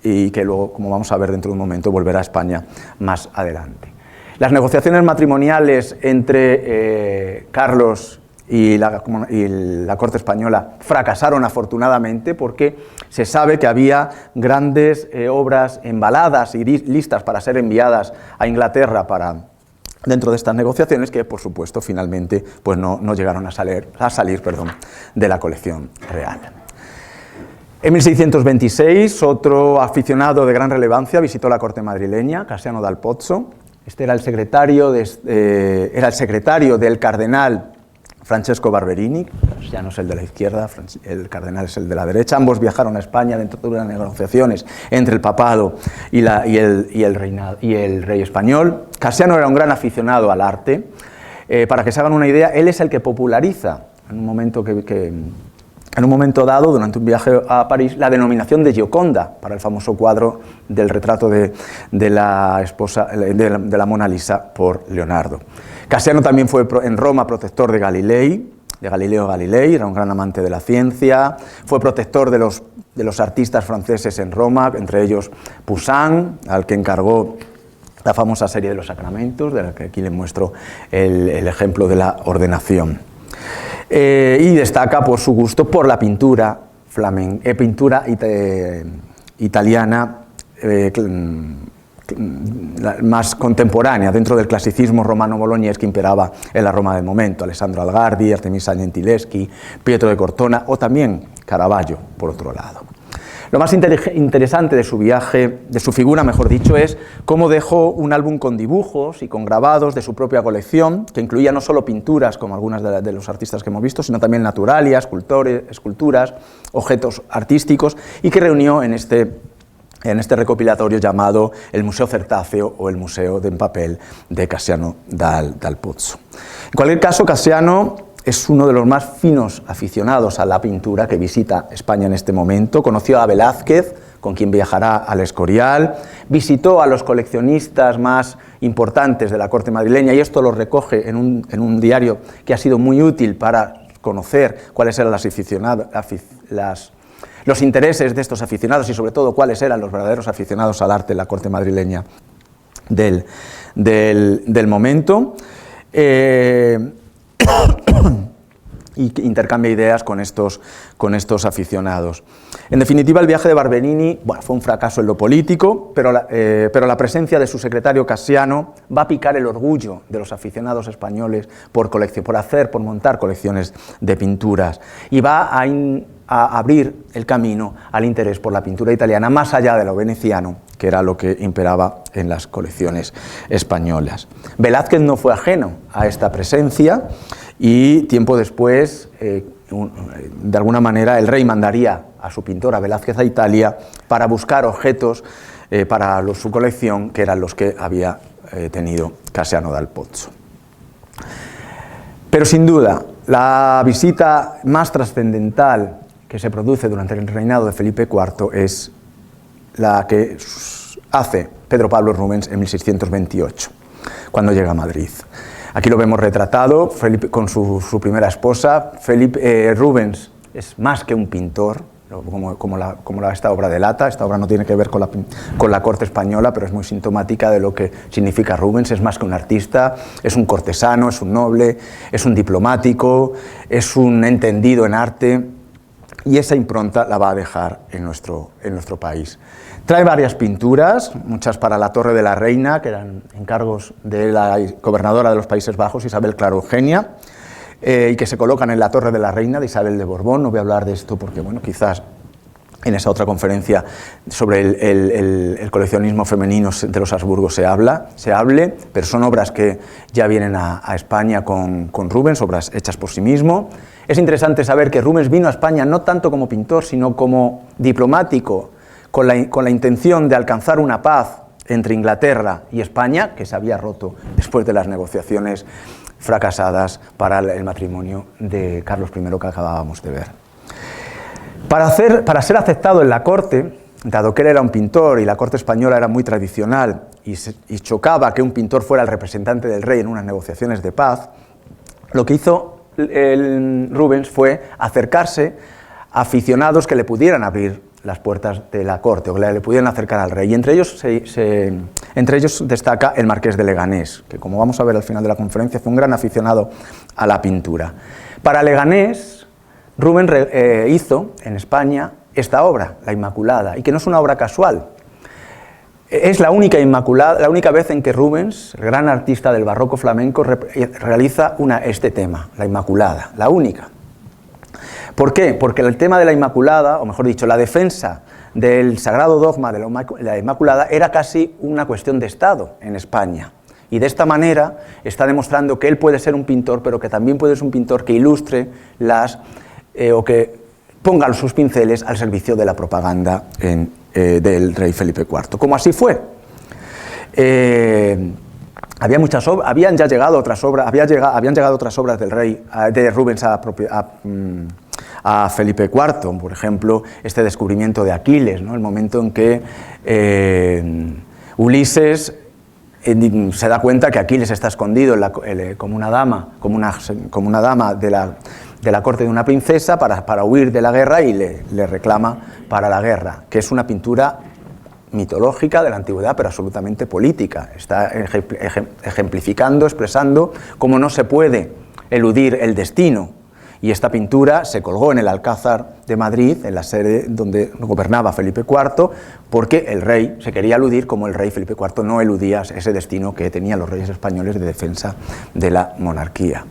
y que luego, como vamos a ver dentro de un momento, volverá a España más adelante. Las negociaciones matrimoniales entre Carlos y la corte española fracasaron afortunadamente, porque se sabe que había grandes obras embaladas y listas para ser enviadas a Inglaterra dentro de estas negociaciones, que por supuesto finalmente pues no llegaron a salir de la colección real. En 1626 otro aficionado de gran relevancia visitó la corte madrileña, Casiano dal Pozzo. Este era el secretario del cardenal Francesco Barberini, Casiano es el de la izquierda, el cardenal es el de la derecha. Ambos viajaron a España dentro de unas negociaciones entre el papado y el rey español. Casiano era un gran aficionado al arte. Para que se hagan una idea, él es el que populariza, en un momento dado, durante un viaje a París, la denominación de Gioconda para el famoso cuadro del retrato de la esposa de la Mona Lisa por Leonardo. Casiano también fue en Roma protector de Galileo Galilei, era un gran amante de la ciencia, fue protector de los artistas franceses en Roma, entre ellos Poussin, al que encargó la famosa serie de los sacramentos, de la que aquí les muestro el ejemplo de la ordenación. Y destaca por su gusto por la pintura italiana más contemporánea, dentro del clasicismo romano-boloñés que imperaba en la Roma del momento: Alessandro Algardi, Artemisa Gentileschi, Pietro de Cortona o también Caravaggio, por otro lado. Lo más interesante de su viaje, de su figura, mejor dicho, es cómo dejó un álbum con dibujos y con grabados de su propia colección, que incluía no solo pinturas, como algunas de los artistas que hemos visto, sino también naturalia, esculturas, objetos artísticos, y que reunió en este recopilatorio llamado el Museo Certáceo o el Museo en Papel de Casiano dal Pozzo. En cualquier caso, Casiano es uno de los más finos aficionados a la pintura que visita España en este momento. Conoció a Velázquez, con quien viajará al Escorial, visitó a los coleccionistas más importantes de la corte madrileña, y esto lo recoge en un diario que ha sido muy útil para conocer cuáles eran los intereses de estos aficionados y sobre todo cuáles eran los verdaderos aficionados al arte en la corte madrileña del momento. Y intercambia ideas con estos aficionados. En definitiva, el viaje de Barberini fue un fracaso en lo político, pero la presencia de su secretario Casiano va a picar el orgullo de los aficionados españoles por montar colecciones de pinturas, y va a abrir el camino al interés por la pintura italiana más allá de lo veneciano, que era lo que imperaba en las colecciones españolas. Velázquez no fue ajeno a esta presencia, y tiempo después, de alguna manera, el rey mandaría a su pintor, a Velázquez, a Italia para buscar objetos para su colección, que eran los que había tenido Casiano dal Pozzo. Pero sin duda, la visita más trascendental que se produce durante el reinado de Felipe IV es la que hace Pedro Pablo Rubens en 1628, cuando llega a Madrid. Aquí lo vemos retratado con su primera esposa. Rubens es más que un pintor, como esta obra delata. Esta obra no tiene que ver con la corte española, pero es muy sintomática de lo que significa Rubens. Es más que un artista, es un cortesano, es un noble, es un diplomático, es un entendido en arte, y esa impronta la va a dejar en nuestro país. Trae varias pinturas, muchas para la Torre de la Reina, que eran encargos de la gobernadora de los Países Bajos, Isabel Clara Eugenia, y que se colocan en la Torre de la Reina de Isabel de Borbón. No voy a hablar de esto porque, quizás en esa otra conferencia sobre el coleccionismo femenino de los Habsburgo se hable, pero son obras que ya vienen a España con Rubens, obras hechas por sí mismo. Es interesante saber que Rubens vino a España no tanto como pintor, sino como diplomático, con la intención de alcanzar una paz entre Inglaterra y España, que se había roto después de las negociaciones fracasadas para el matrimonio de Carlos I, que acabábamos de ver. Para ser aceptado en la corte, dado que él era un pintor y la corte española era muy tradicional y chocaba que un pintor fuera el representante del rey en unas negociaciones de paz, lo que hizo Rubens fue acercarse a aficionados que le pudieran abrir las puertas de la corte o que le pudieran acercar al rey, y entre ellos destaca el marqués de Leganés, que, como vamos a ver al final de la conferencia, fue un gran aficionado a la pintura. Para Leganés, Rubens hizo en España esta obra, La Inmaculada, y que no es una obra casual. Es la única vez en que Rubens, el gran artista del barroco flamenco, realiza este tema, La Inmaculada, la única. ¿Por qué? Porque el tema de la Inmaculada, o mejor dicho, la defensa del sagrado dogma de la Inmaculada era casi una cuestión de Estado en España. Y de esta manera está demostrando que él puede ser un pintor, pero que también puede ser un pintor que ilustre o que ponga sus pinceles al servicio de la propaganda del rey Felipe IV. Como así fue. Habían ya llegado otras obras, habían llegado otras obras del rey, de Rubens a Felipe IV, por ejemplo, este descubrimiento de Aquiles, ¿no? El momento en que Ulises se da cuenta que Aquiles está escondido como una dama de la corte de una princesa para huir de la guerra, y le reclama para la guerra, que es una pintura mitológica de la antigüedad, pero absolutamente política. Está ejemplificando, expresando cómo no se puede eludir el destino. Y esta pintura se colgó en el Alcázar de Madrid, en la sede donde gobernaba Felipe IV, porque el rey se quería eludir, como el rey Felipe IV no eludía ese destino que tenían los reyes españoles de defensa de la monarquía.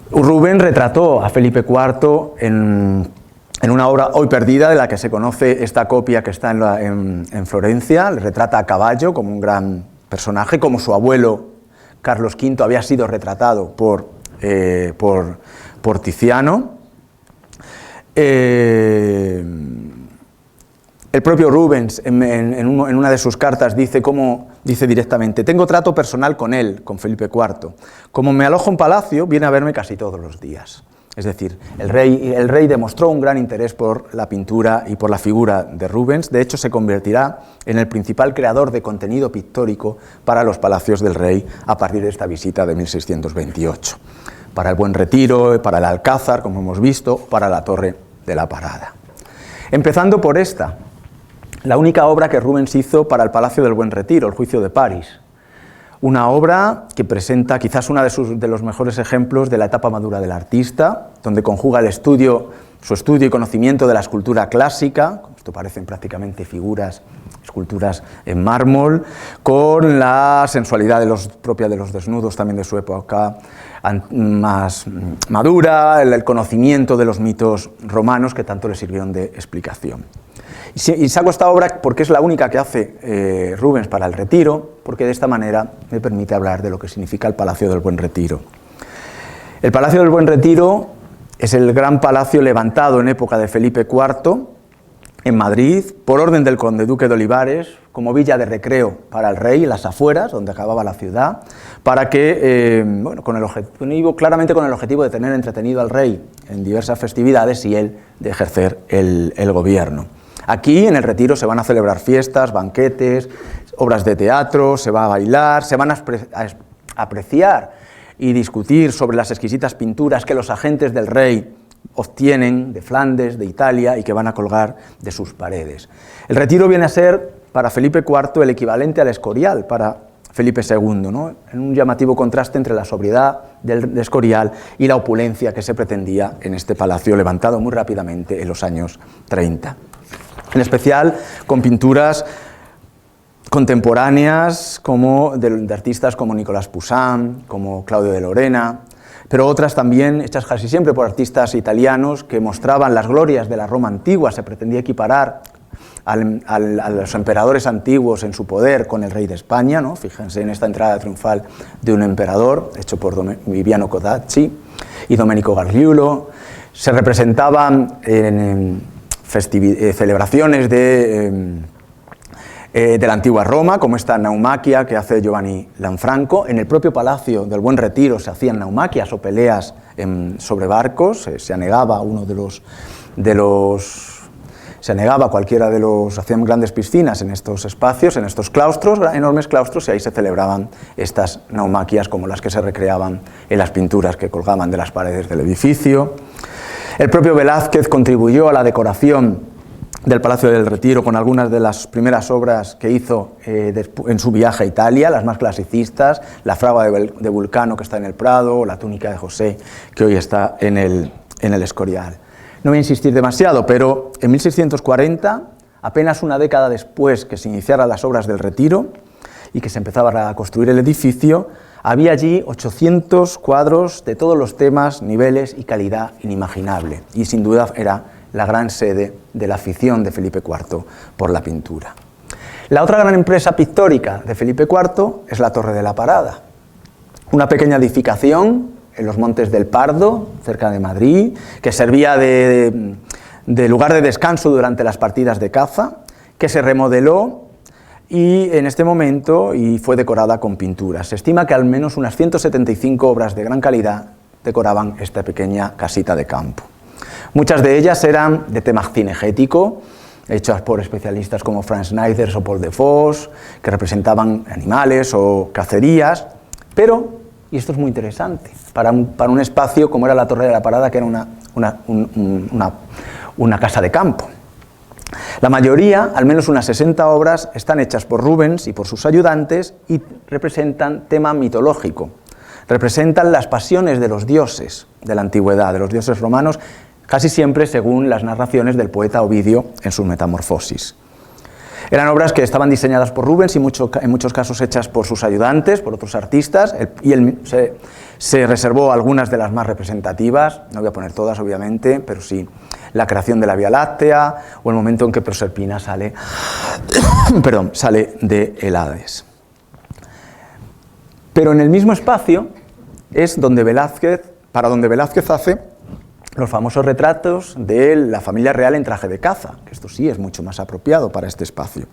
Rubens retrató a Felipe IV en una obra hoy perdida, de la que se conoce esta copia que está en Florencia. Le retrata a caballo como un gran personaje, como su abuelo Carlos V había sido retratado por Tiziano. El propio Rubens en una de sus cartas dice directamente: tengo trato personal con él, con Felipe IV. Como me alojo en palacio, viene a verme casi todos los días. Es decir, el rey demostró un gran interés por la pintura y por la figura de Rubens. De hecho, se convertirá en el principal creador de contenido pictórico para los palacios del rey a partir de esta visita de 1628. Para el Buen Retiro, para el Alcázar, como hemos visto, para la Torre de la Parada. Empezando por esta, la única obra que Rubens hizo para el Palacio del Buen Retiro, el Juicio de París. Una obra que presenta quizás uno de los mejores ejemplos de la etapa madura del artista, donde conjuga su estudio y conocimiento de la escultura clásica, esto parecen prácticamente esculturas en mármol, con la sensualidad propia de los desnudos también de su época más madura, el conocimiento de los mitos romanos que tanto le sirvieron de explicación. Y saco esta obra porque es la única que hace Rubens para el Retiro, porque de esta manera me permite hablar de lo que significa el Palacio del Buen Retiro. El Palacio del Buen Retiro es el gran palacio levantado en época de Felipe IV en Madrid, por orden del conde duque de Olivares, como villa de recreo para el rey en las afueras, donde acababa la ciudad, para que, claramente con el objetivo de tener entretenido al rey en diversas festividades y él de ejercer el gobierno. Aquí en el Retiro se van a celebrar fiestas, banquetes, obras de teatro, se va a bailar, se van a apreciar y discutir sobre las exquisitas pinturas que los agentes del rey obtienen de Flandes, de Italia, y que van a colgar de sus paredes. El Retiro viene a ser para Felipe IV el equivalente al Escorial para Felipe II, ¿no? En un llamativo contraste entre la sobriedad del Escorial y la opulencia que se pretendía en este palacio levantado muy rápidamente en los años 30. En especial con pinturas contemporáneas de artistas como Nicolas Poussin, como Claudio de Lorena, pero otras también hechas casi siempre por artistas italianos que mostraban las glorias de la Roma antigua. Se pretendía equiparar a los emperadores antiguos en su poder con el rey de España, ¿no? Fíjense en esta entrada triunfal de un emperador, hecho por Viviano Codazzi y Domenico Gargiulo. Se representaban en celebraciones de la antigua Roma, como esta naumaquia que hace Giovanni Lanfranco. En el propio Palacio del Buen Retiro se hacían naumaquias o peleas sobre barcos, se anegaba hacían grandes piscinas en estos espacios, en estos claustros, enormes claustros, y ahí se celebraban estas naumaquias como las que se recreaban en las pinturas que colgaban de las paredes del edificio. El propio Velázquez contribuyó a la decoración del Palacio del Retiro con algunas de las primeras obras que hizo en su viaje a Italia, las más clasicistas, la fragua de Vulcano, que está en el Prado, o la túnica de José, que hoy está en el Escorial. No voy a insistir demasiado, pero en 1640, apenas una década después que se iniciaran las obras del Retiro y que se empezaba a construir el edificio, había allí 800 cuadros de todos los temas, niveles y calidad inimaginable, y sin duda era la gran sede de la afición de Felipe IV por la pintura. La otra gran empresa pictórica de Felipe IV es la Torre de la Parada, una pequeña edificación en los Montes del Pardo, cerca de Madrid, que servía de lugar de descanso durante las partidas de caza, que se remodeló y en este momento fue decorada con pinturas. Se estima que al menos unas 175 obras de gran calidad decoraban esta pequeña casita de campo. Muchas de ellas eran de tema cinegético, hechas por especialistas como Franz Schneiders o Paul de Vos, que representaban animales o cacerías, pero, y esto es muy interesante, para un espacio como era la Torre de la Parada, que era una casa de campo. La mayoría, al menos unas 60 obras, están hechas por Rubens y por sus ayudantes y representan tema mitológico, representan las pasiones de los dioses de la antigüedad, de los dioses romanos, casi siempre según las narraciones del poeta Ovidio en sus Metamorfosis. Eran obras que estaban diseñadas por Rubens y en muchos casos hechas por sus ayudantes, por otros artistas, y él se reservó algunas de las más representativas, no voy a poner todas obviamente, pero sí la creación de la Vía Láctea o el momento en que Proserpina sale de el Hades. Pero en el mismo espacio es donde para donde Velázquez hace los famosos retratos de la familia real en traje de caza, que esto sí es mucho más apropiado para este espacio.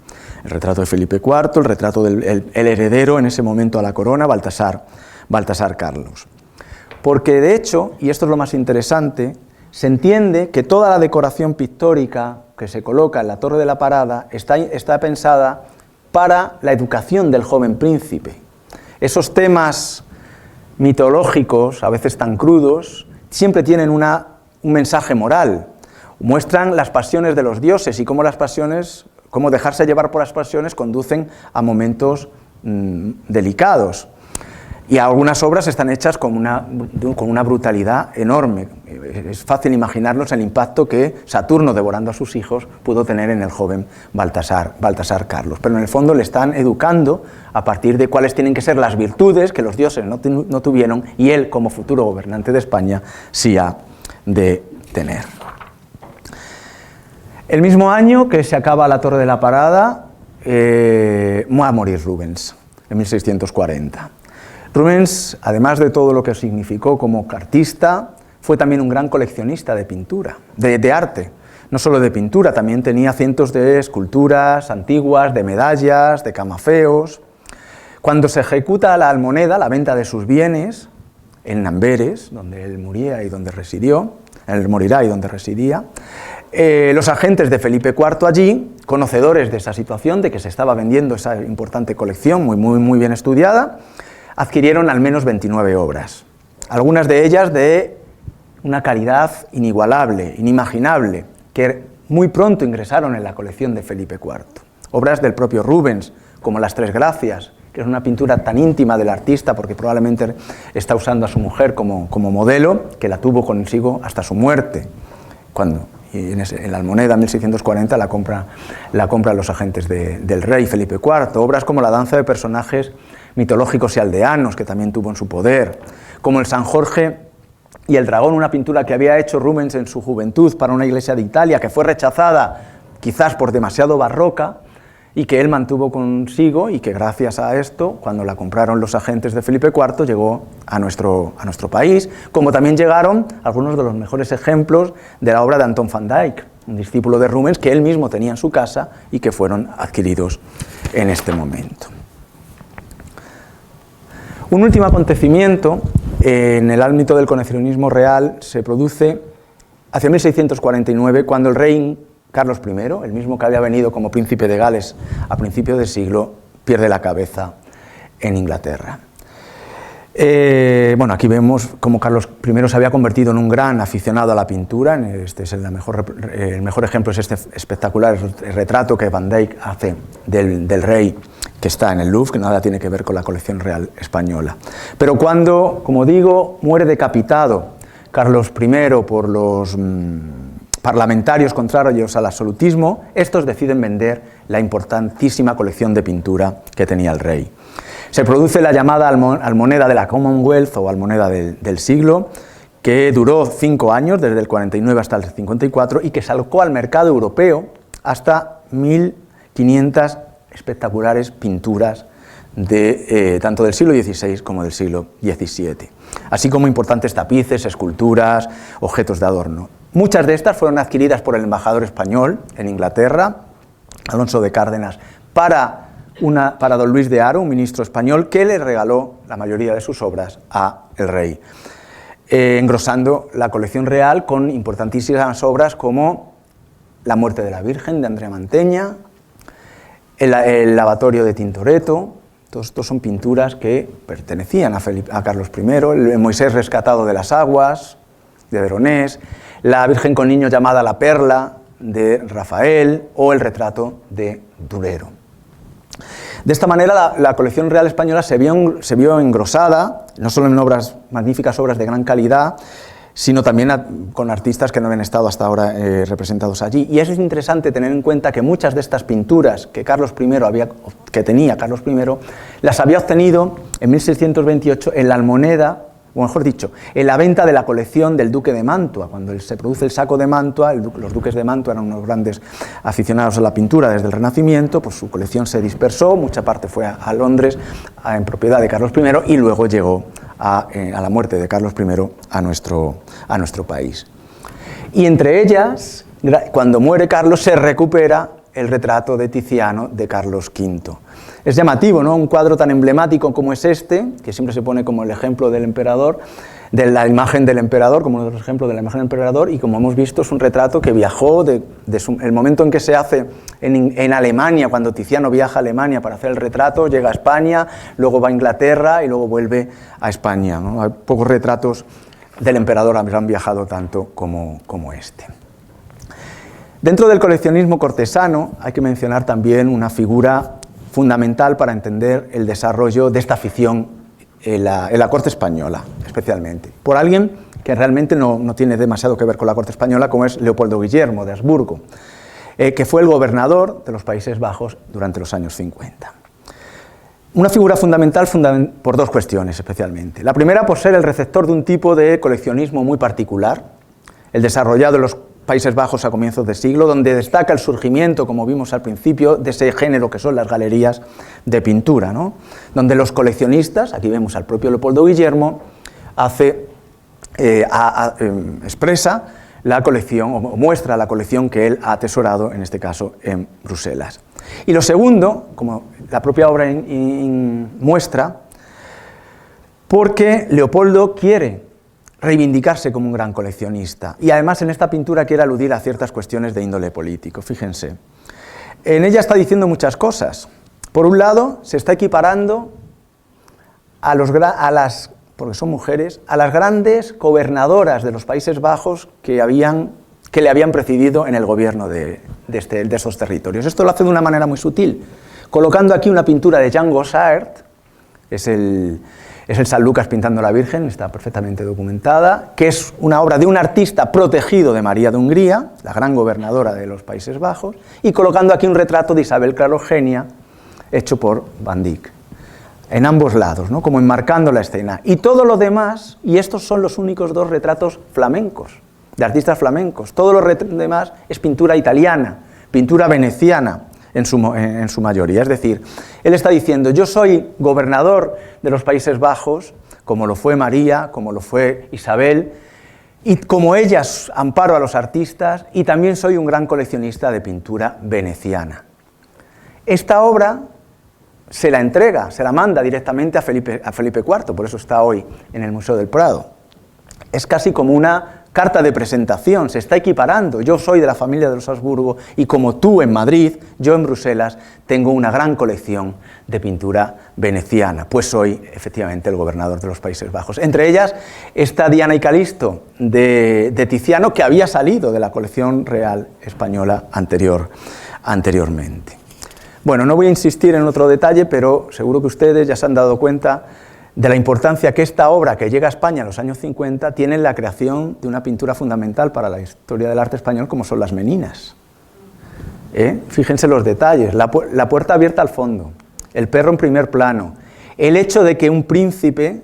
El retrato de Felipe IV, el retrato del heredero en ese momento a la corona, Baltasar Carlos. Porque de hecho, y esto es lo más interesante, se entiende que toda la decoración pictórica que se coloca en la Torre de la Parada está pensada para la educación del joven príncipe. Esos temas mitológicos, a veces tan crudos, siempre tienen un mensaje moral. Muestran las pasiones de los dioses y cómo dejarse llevar por las pasiones conducen a momentos delicados. Y algunas obras están hechas con una brutalidad enorme. Es fácil imaginarnos el impacto que Saturno, devorando a sus hijos, pudo tener en el joven Baltasar Carlos. Pero en el fondo le están educando a partir de cuáles tienen que ser las virtudes que los dioses no tuvieron y él, como futuro gobernante de España, sí ha de tener. El mismo año que se acaba la Torre de la Parada, va a morir Rubens, en 1640. Rubens, además de todo lo que significó como artista, fue también un gran coleccionista de pintura, de arte. No solo de pintura, también tenía cientos de esculturas antiguas, de medallas, de camafeos. Cuando se ejecuta la almoneda, la venta de sus bienes, en Amberes, donde él morirá y donde residía, los agentes de Felipe IV allí, conocedores de esa situación, de que se estaba vendiendo esa importante colección muy bien estudiada, adquirieron al menos 29 obras, algunas de ellas de una calidad inigualable, inimaginable, que muy pronto ingresaron en la colección de Felipe IV. Obras del propio Rubens, como Las Tres Gracias, que es una pintura tan íntima del artista, porque probablemente está usando a su mujer como modelo, que la tuvo consigo hasta su muerte, en la Almoneda, en 1640, la compran los agentes del rey Felipe IV. Obras como La Danza de Personajes mitológicos y aldeanos, que también tuvo en su poder, como el San Jorge y el Dragón, una pintura que había hecho Rubens en su juventud para una iglesia de Italia, que fue rechazada quizás por demasiado barroca, y que él mantuvo consigo, y que gracias a esto, cuando la compraron los agentes de Felipe IV, llegó a nuestro país, como también llegaron algunos de los mejores ejemplos de la obra de Anton van Dyck, un discípulo de Rubens que él mismo tenía en su casa y que fueron adquiridos en este momento. Un último acontecimiento en el ámbito del coleccionismo real se produce hacia 1649, cuando el rey Carlos I, el mismo que había venido como príncipe de Gales a principios del siglo, pierde la cabeza en Inglaterra. Aquí vemos cómo Carlos I se había convertido en un gran aficionado a la pintura. El mejor ejemplo es este espectacular retrato que Van Dyck hace del rey, que está en el Louvre, que nada tiene que ver con la colección real española. Pero cuando, como digo, muere decapitado Carlos I por los parlamentarios contrarios al absolutismo, estos deciden vender la importantísima colección de pintura que tenía el rey. Se produce la llamada almoneda de la Commonwealth o almoneda del siglo, que duró 5 años, desde el 49 hasta el 54, y que salcó al mercado europeo hasta 1500 espectaculares pinturas tanto del siglo XVI como del siglo XVII, así como importantes tapices, esculturas, objetos de adorno. Muchas de estas fueron adquiridas por el embajador español en Inglaterra, Alonso de Cárdenas, para don Luis de Haro, un ministro español, que le regaló la mayoría de sus obras a el rey, engrosando la colección real con importantísimas obras como La muerte de la Virgen, de Andrea Mantegna, el lavatorio de Tintoretto. Todos estos son pinturas que pertenecían a Carlos I, el Moisés rescatado de las aguas, de Veronés, la Virgen con niño llamada La Perla, de Rafael, o el retrato de Durero. De esta manera la colección real española se vio engrosada, no solo en magníficas obras de gran calidad, sino también con artistas que no habían estado hasta ahora representados allí. Y eso es interesante tener en cuenta que muchas de estas pinturas que tenía Carlos I, las había obtenido en 1628 en la almoneda, o mejor dicho, en la venta de la colección del duque de Mantua. Cuando se produce el saco de Mantua, los duques de Mantua eran unos grandes aficionados a la pintura desde el Renacimiento, pues su colección se dispersó, mucha parte fue a Londres en propiedad de Carlos I y luego llegó a la muerte de Carlos I a nuestro país. Y entre ellas, cuando muere Carlos, se recupera el retrato de Tiziano de Carlos V. Es llamativo, ¿no? Un cuadro tan emblemático como es este, que siempre se pone como el ejemplo del emperador, de la imagen del emperador, como uno de los ejemplos de la imagen del emperador, y como hemos visto es un retrato que viajó el momento en que se hace en Alemania, cuando Tiziano viaja a Alemania para hacer el retrato, llega a España, luego va a Inglaterra y luego vuelve a España, ¿no? Hay pocos retratos del emperador han viajado tanto como este. Dentro del coleccionismo cortesano hay que mencionar también una figura fundamental para entender el desarrollo de esta afición en la corte española, especialmente, por alguien que realmente no tiene demasiado que ver con la corte española, como es Leopoldo Guillermo de Habsburgo, que fue el gobernador de los Países Bajos durante los años 50. Una figura fundamental por dos cuestiones especialmente. La primera, por ser el receptor de un tipo de coleccionismo muy particular, el desarrollado en los Países Bajos a comienzos de siglo, donde destaca el surgimiento, como vimos al principio, de ese género que son las galerías de pintura, ¿no? Donde los coleccionistas, aquí vemos al propio Leopoldo Guillermo, expresa la colección, o muestra la colección que él ha atesorado, en este caso en Bruselas. Y lo segundo, como la propia obra muestra, porque Leopoldo quiere reivindicarse como un gran coleccionista, y además en esta pintura quiere aludir a ciertas cuestiones de índole político. Fíjense, en ella está diciendo muchas cosas. Por un lado, se está equiparando porque son mujeres, a las grandes gobernadoras de los Países Bajos que le habían precedido en el gobierno de esos territorios. Esto lo hace de una manera muy sutil, colocando aquí una pintura de Jean Gossart, es el San Lucas pintando a la Virgen, está perfectamente documentada, que es una obra de un artista protegido de María de Hungría, la gran gobernadora de los Países Bajos, y colocando aquí un retrato de Isabel Clarogenia, hecho por Van Dyck, en ambos lados, ¿no? Como enmarcando la escena. Y todo lo demás, y estos son los únicos dos retratos flamencos, de artistas flamencos, todo lo demás es pintura italiana, pintura veneciana, en su mayoría. Es decir, él está diciendo, yo soy gobernador de los Países Bajos, como lo fue María, como lo fue Isabel, y como ellas amparo a los artistas, y también soy un gran coleccionista de pintura veneciana. Esta obra se la manda directamente a Felipe IV, por eso está hoy en el Museo del Prado. Es casi como una carta de presentación, se está equiparando. Yo soy de la familia de los Habsburgo y como tú en Madrid, yo en Bruselas, tengo una gran colección de pintura veneciana, pues soy efectivamente el gobernador de los Países Bajos. Entre ellas está Diana y Calisto de Tiziano, que había salido de la colección real española anteriormente. Bueno, no voy a insistir en otro detalle, pero seguro que ustedes ya se han dado cuenta de la importancia que esta obra, que llega a España en los años 50, tiene en la creación de una pintura fundamental para la historia del arte español, como son las Meninas. Fíjense los detalles, la puerta abierta al fondo, el perro en primer plano, el hecho de que un príncipe,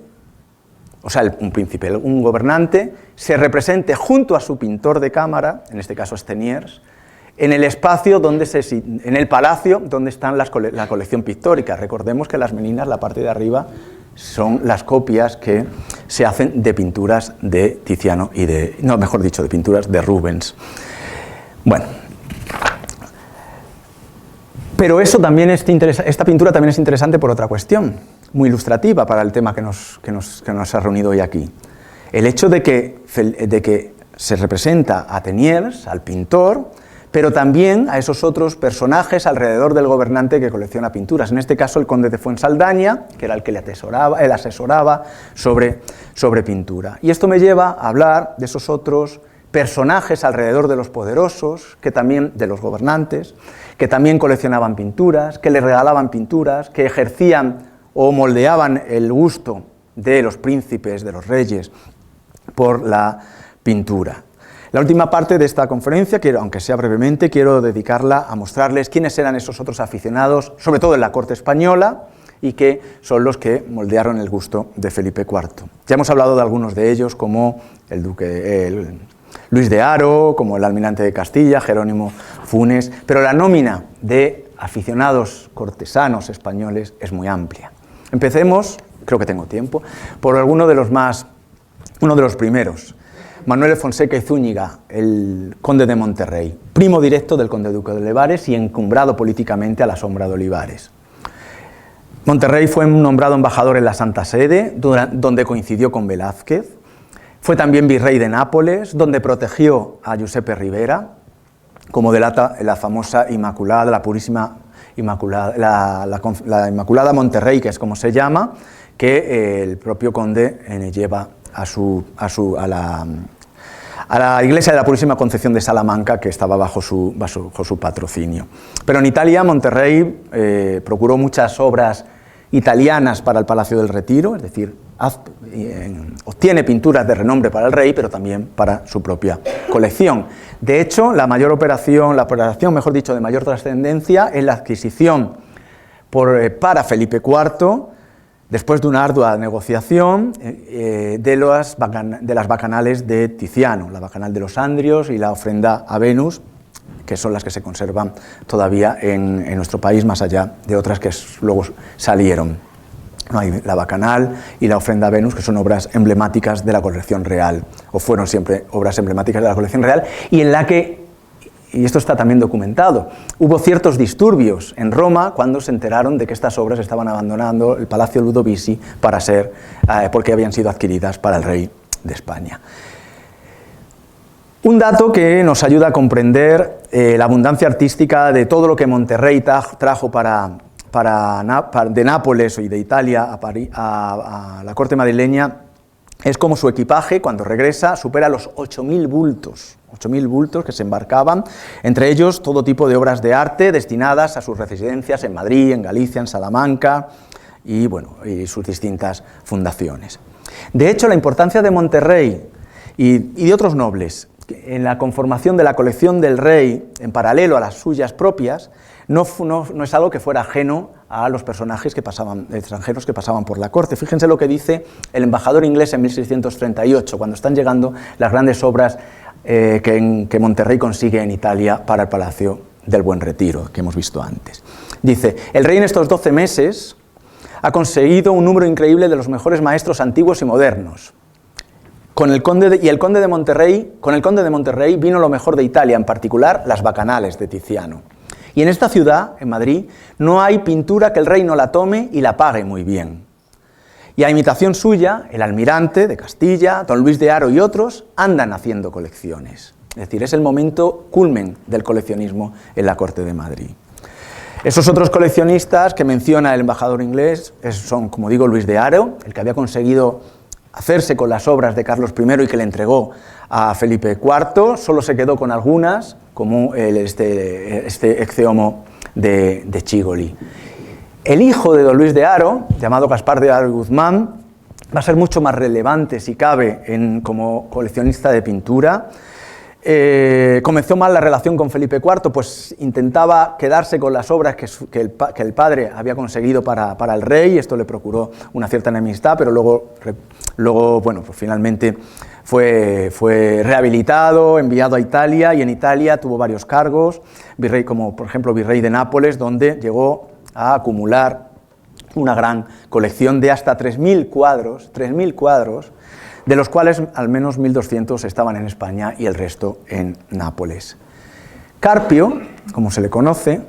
un gobernante, se represente junto a su pintor de cámara, en este caso Steniers, en el espacio, en el palacio donde está la colección pictórica. Recordemos que las meninas, la parte de arriba, son las copias que se hacen de pinturas de Tiziano y de pinturas de Rubens. Bueno, pero esta pintura también es interesante por otra cuestión, muy ilustrativa para el tema que nos ha reunido hoy aquí. El hecho de que se representa a Teniers, al pintor, pero también a esos otros personajes alrededor del gobernante que colecciona pinturas. En este caso, el conde de Fuensaldaña, que era el que él asesoraba sobre pintura. Y esto me lleva a hablar de esos otros personajes alrededor de los poderosos, de los gobernantes, que también coleccionaban pinturas, que les regalaban pinturas, que ejercían o moldeaban el gusto de los príncipes, de los reyes, por la pintura. La última parte de esta conferencia, aunque sea brevemente, quiero dedicarla a mostrarles quiénes eran esos otros aficionados, sobre todo en la corte española, y que son los que moldearon el gusto de Felipe IV. Ya hemos hablado de algunos de ellos, como Luis de Haro, como el almirante de Castilla, Jerónimo Funes, pero la nómina de aficionados cortesanos españoles es muy amplia. Empecemos, creo que tengo tiempo, por uno de los primeros. Manuel de Fonseca y Zúñiga, el conde de Monterrey, primo directo del conde duque de Olivares y encumbrado políticamente a la sombra de Olivares. Monterrey fue nombrado embajador en la Santa Sede, donde coincidió con Velázquez. Fue también virrey de Nápoles, donde protegió a Giuseppe Rivera, como delata la famosa Inmaculada, la Purísima Inmaculada, la Inmaculada Monterrey, que es como se llama, que el propio conde lleva a la iglesia de la Purísima Concepción de Salamanca, que estaba bajo su patrocinio. Pero en Italia, Monterrey procuró muchas obras italianas para el Palacio del Retiro, es decir, obtiene pinturas de renombre para el rey, pero también para su propia colección. De hecho, la operación de mayor trascendencia es la adquisición para Felipe IV, después de una ardua negociación, de las bacanales de Tiziano, la bacanal de los Andrios y la ofrenda a Venus, que son las que se conservan todavía en nuestro país, más allá de otras que luego salieron. Hay la bacanal y la ofrenda a Venus, que son obras emblemáticas de la colección real, o fueron siempre obras emblemáticas de la colección real, y en la que, y esto está también documentado, hubo ciertos disturbios en Roma cuando se enteraron de que estas obras estaban abandonando el Palacio Ludovisi porque habían sido adquiridas para el rey de España. Un dato que nos ayuda a comprender la abundancia artística de todo lo que Monterrey trajo de Nápoles y de Italia a la corte madrileña es como su equipaje, cuando regresa, supera los 8.000 bultos que se embarcaban, entre ellos todo tipo de obras de arte destinadas a sus residencias en Madrid, en Galicia, en Salamanca y sus distintas fundaciones. De hecho, la importancia de Monterrey y de otros nobles en la conformación de la colección del rey, en paralelo a las suyas propias, no es algo que fuera ajeno a los personajes extranjeros que pasaban por la corte. Fíjense lo que dice el embajador inglés en 1638, cuando están llegando las grandes obras que Monterrey consigue en Italia para el Palacio del Buen Retiro, que hemos visto antes. Dice: el rey en estos 12 meses ha conseguido un número increíble de los mejores maestros antiguos y modernos. Con el conde de Monterrey vino lo mejor de Italia, en particular las bacanales de Tiziano. Y en esta ciudad, en Madrid, no hay pintura que el rey no la tome y la pague muy bien. Y a imitación suya, el almirante de Castilla, don Luis de Haro y otros andan haciendo colecciones. Es decir, es el momento culmen del coleccionismo en la corte de Madrid. Esos otros coleccionistas que menciona el embajador inglés son, como digo, Luis de Haro, el que había conseguido hacerse con las obras de Carlos I y que le entregó a Felipe IV, solo se quedó con algunas, como este Ecce Homo de Chigoli. El hijo de don Luis de Haro, llamado Gaspar de Haro y Guzmán, va a ser mucho más relevante, si cabe, como coleccionista de pintura. comenzó mal la relación con Felipe IV, pues intentaba quedarse con las obras que el padre había conseguido para el rey, esto le procuró una cierta enemistad, pero luego bueno, pues finalmente fue rehabilitado, enviado a Italia, y en Italia tuvo varios cargos, virrey, como por ejemplo virrey de Nápoles, donde llegó a acumular una gran colección de hasta 3.000 cuadros, de los cuales al menos 1.200 estaban en España y el resto en Nápoles. Carpio, como se le conoce,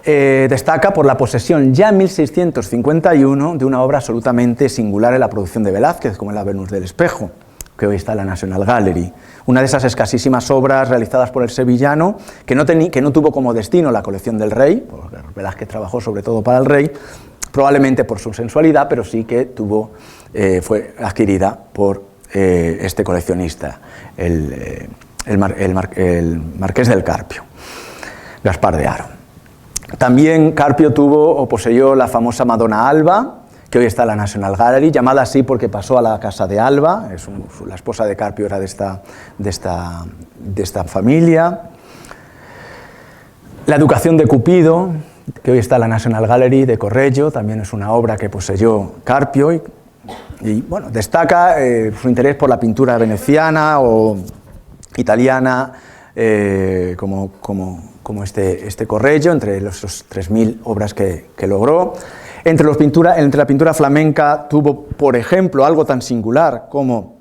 destaca por la posesión ya en 1651 de una obra absolutamente singular en la producción de Velázquez, como es la Venus del Espejo, que hoy está en la National Gallery. Una de esas escasísimas obras realizadas por el sevillano, que no tuvo como destino la colección del rey, porque Velázquez trabajó sobre todo para el rey, probablemente por su sensualidad, pero sí que fue adquirida por este coleccionista, el marqués del Carpio, Gaspar de Haro. También Carpio tuvo o poseyó la famosa Madonna Alba, que hoy está en la National Gallery, llamada así porque pasó a la casa de Alba, la esposa de Carpio era de esta familia. La Educación de Cupido, que hoy está en la National Gallery de Correggio, también es una obra que poseyó Carpio y bueno, destaca su interés por la pintura veneciana o italiana, como este Correggio, entre los 3.000 obras que logró. Entre la pintura flamenca tuvo, por ejemplo, algo tan singular como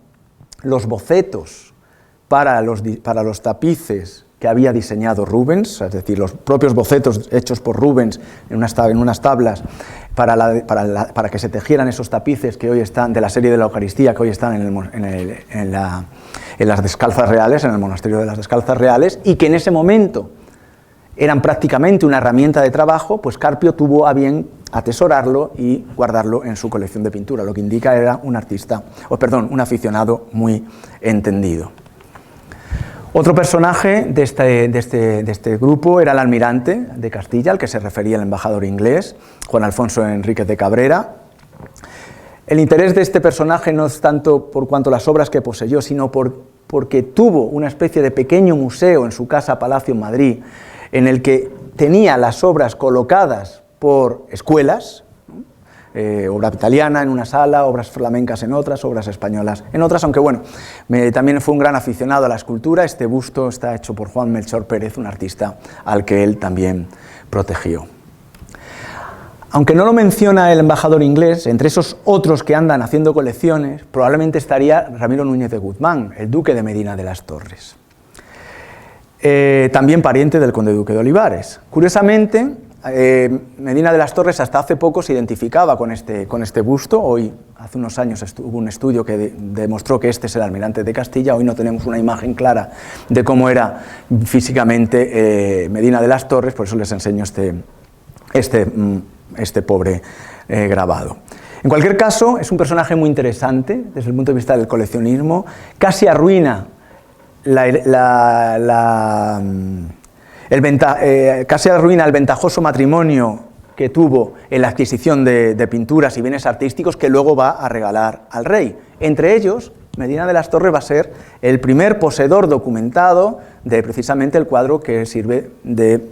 los bocetos para los tapices que había diseñado Rubens, es decir, los propios bocetos hechos por Rubens en unas tablas para que se tejieran esos tapices que hoy están de la serie de la Eucaristía, que hoy están en las Descalzas Reales, en el monasterio de las Descalzas Reales, y que en ese momento eran prácticamente una herramienta de trabajo, pues Carpio tuvo a bien atesorarlo y guardarlo en su colección de pintura, lo que indica era un aficionado muy entendido. Otro personaje de este grupo era el almirante de Castilla, al que se refería el embajador inglés, Juan Alfonso Enríquez de Cabrera. El interés de este personaje no es tanto por cuanto las obras que poseyó, sino porque tuvo una especie de pequeño museo en su casa Palacio en Madrid, en el que tenía las obras colocadas por escuelas, obra italiana en una sala, obras flamencas en otras, obras españolas en otras, aunque bueno, también fue un gran aficionado a la escultura. Este busto está hecho por Juan Melchor Pérez, un artista al que él también protegió. Aunque no lo menciona el embajador inglés, entre esos otros que andan haciendo colecciones, probablemente estaría Ramiro Núñez de Guzmán, el duque de Medina de las Torres. También pariente del conde duque de Olivares. Curiosamente, Medina de las Torres hasta hace poco se identificaba con este busto. Hoy, hace unos años, hubo un estudio que demostró que este es el almirante de Castilla. Hoy no tenemos una imagen clara de cómo era físicamente Medina de las Torres, por eso les enseño este pobre grabado. En cualquier caso, es un personaje muy interesante desde el punto de vista del coleccionismo. Casi arruina casi arruina el ventajoso matrimonio que tuvo en la adquisición de pinturas y bienes artísticos que luego va a regalar al rey. Entre ellos, Medina de las Torres va a ser el primer poseedor documentado de precisamente el cuadro que sirve de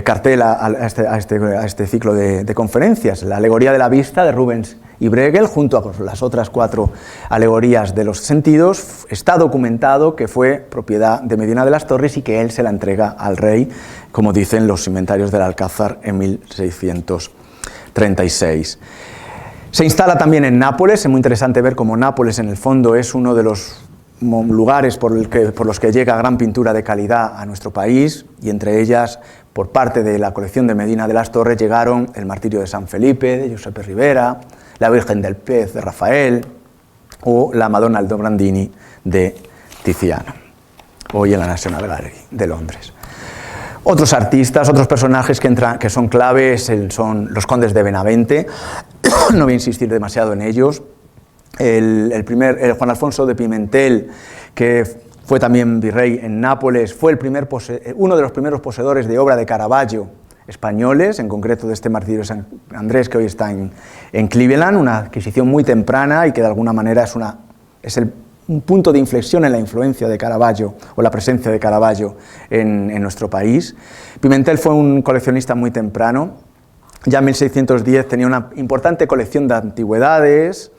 cartel a este ciclo de conferencias, la alegoría de la vista de Rubens y Bruegel, junto a las otras 4 alegorías de los sentidos. Está documentado que fue propiedad de Medina de las Torres y que él se la entrega al rey, como dicen los inventarios del Alcázar en 1636. Se instala también en Nápoles. Es muy interesante ver cómo Nápoles en el fondo es uno de los lugares por los que llega gran pintura de calidad a nuestro país, y entre ellas, por parte de la colección de Medina de las Torres, llegaron el Martirio de San Felipe, de Giuseppe Rivera, la Virgen del Pez, de Rafael, o la Madonna del Brandini, de Tiziano, hoy en la National Gallery de Londres. Otros artistas, otros personajes que son claves son los condes de Benavente. No voy a insistir demasiado en ellos. El Juan Alfonso de Pimentel, que fue también virrey en Nápoles, fue uno de los primeros poseedores de obra de Caravaggio españoles, en concreto de este Martirio de San Andrés, que hoy está en Cleveland, una adquisición muy temprana y que de alguna manera es un punto de inflexión en la influencia de Caravaggio o la presencia de Caravaggio en nuestro país. Pimentel fue un coleccionista muy temprano. Ya en 1610 tenía una importante colección de antigüedades,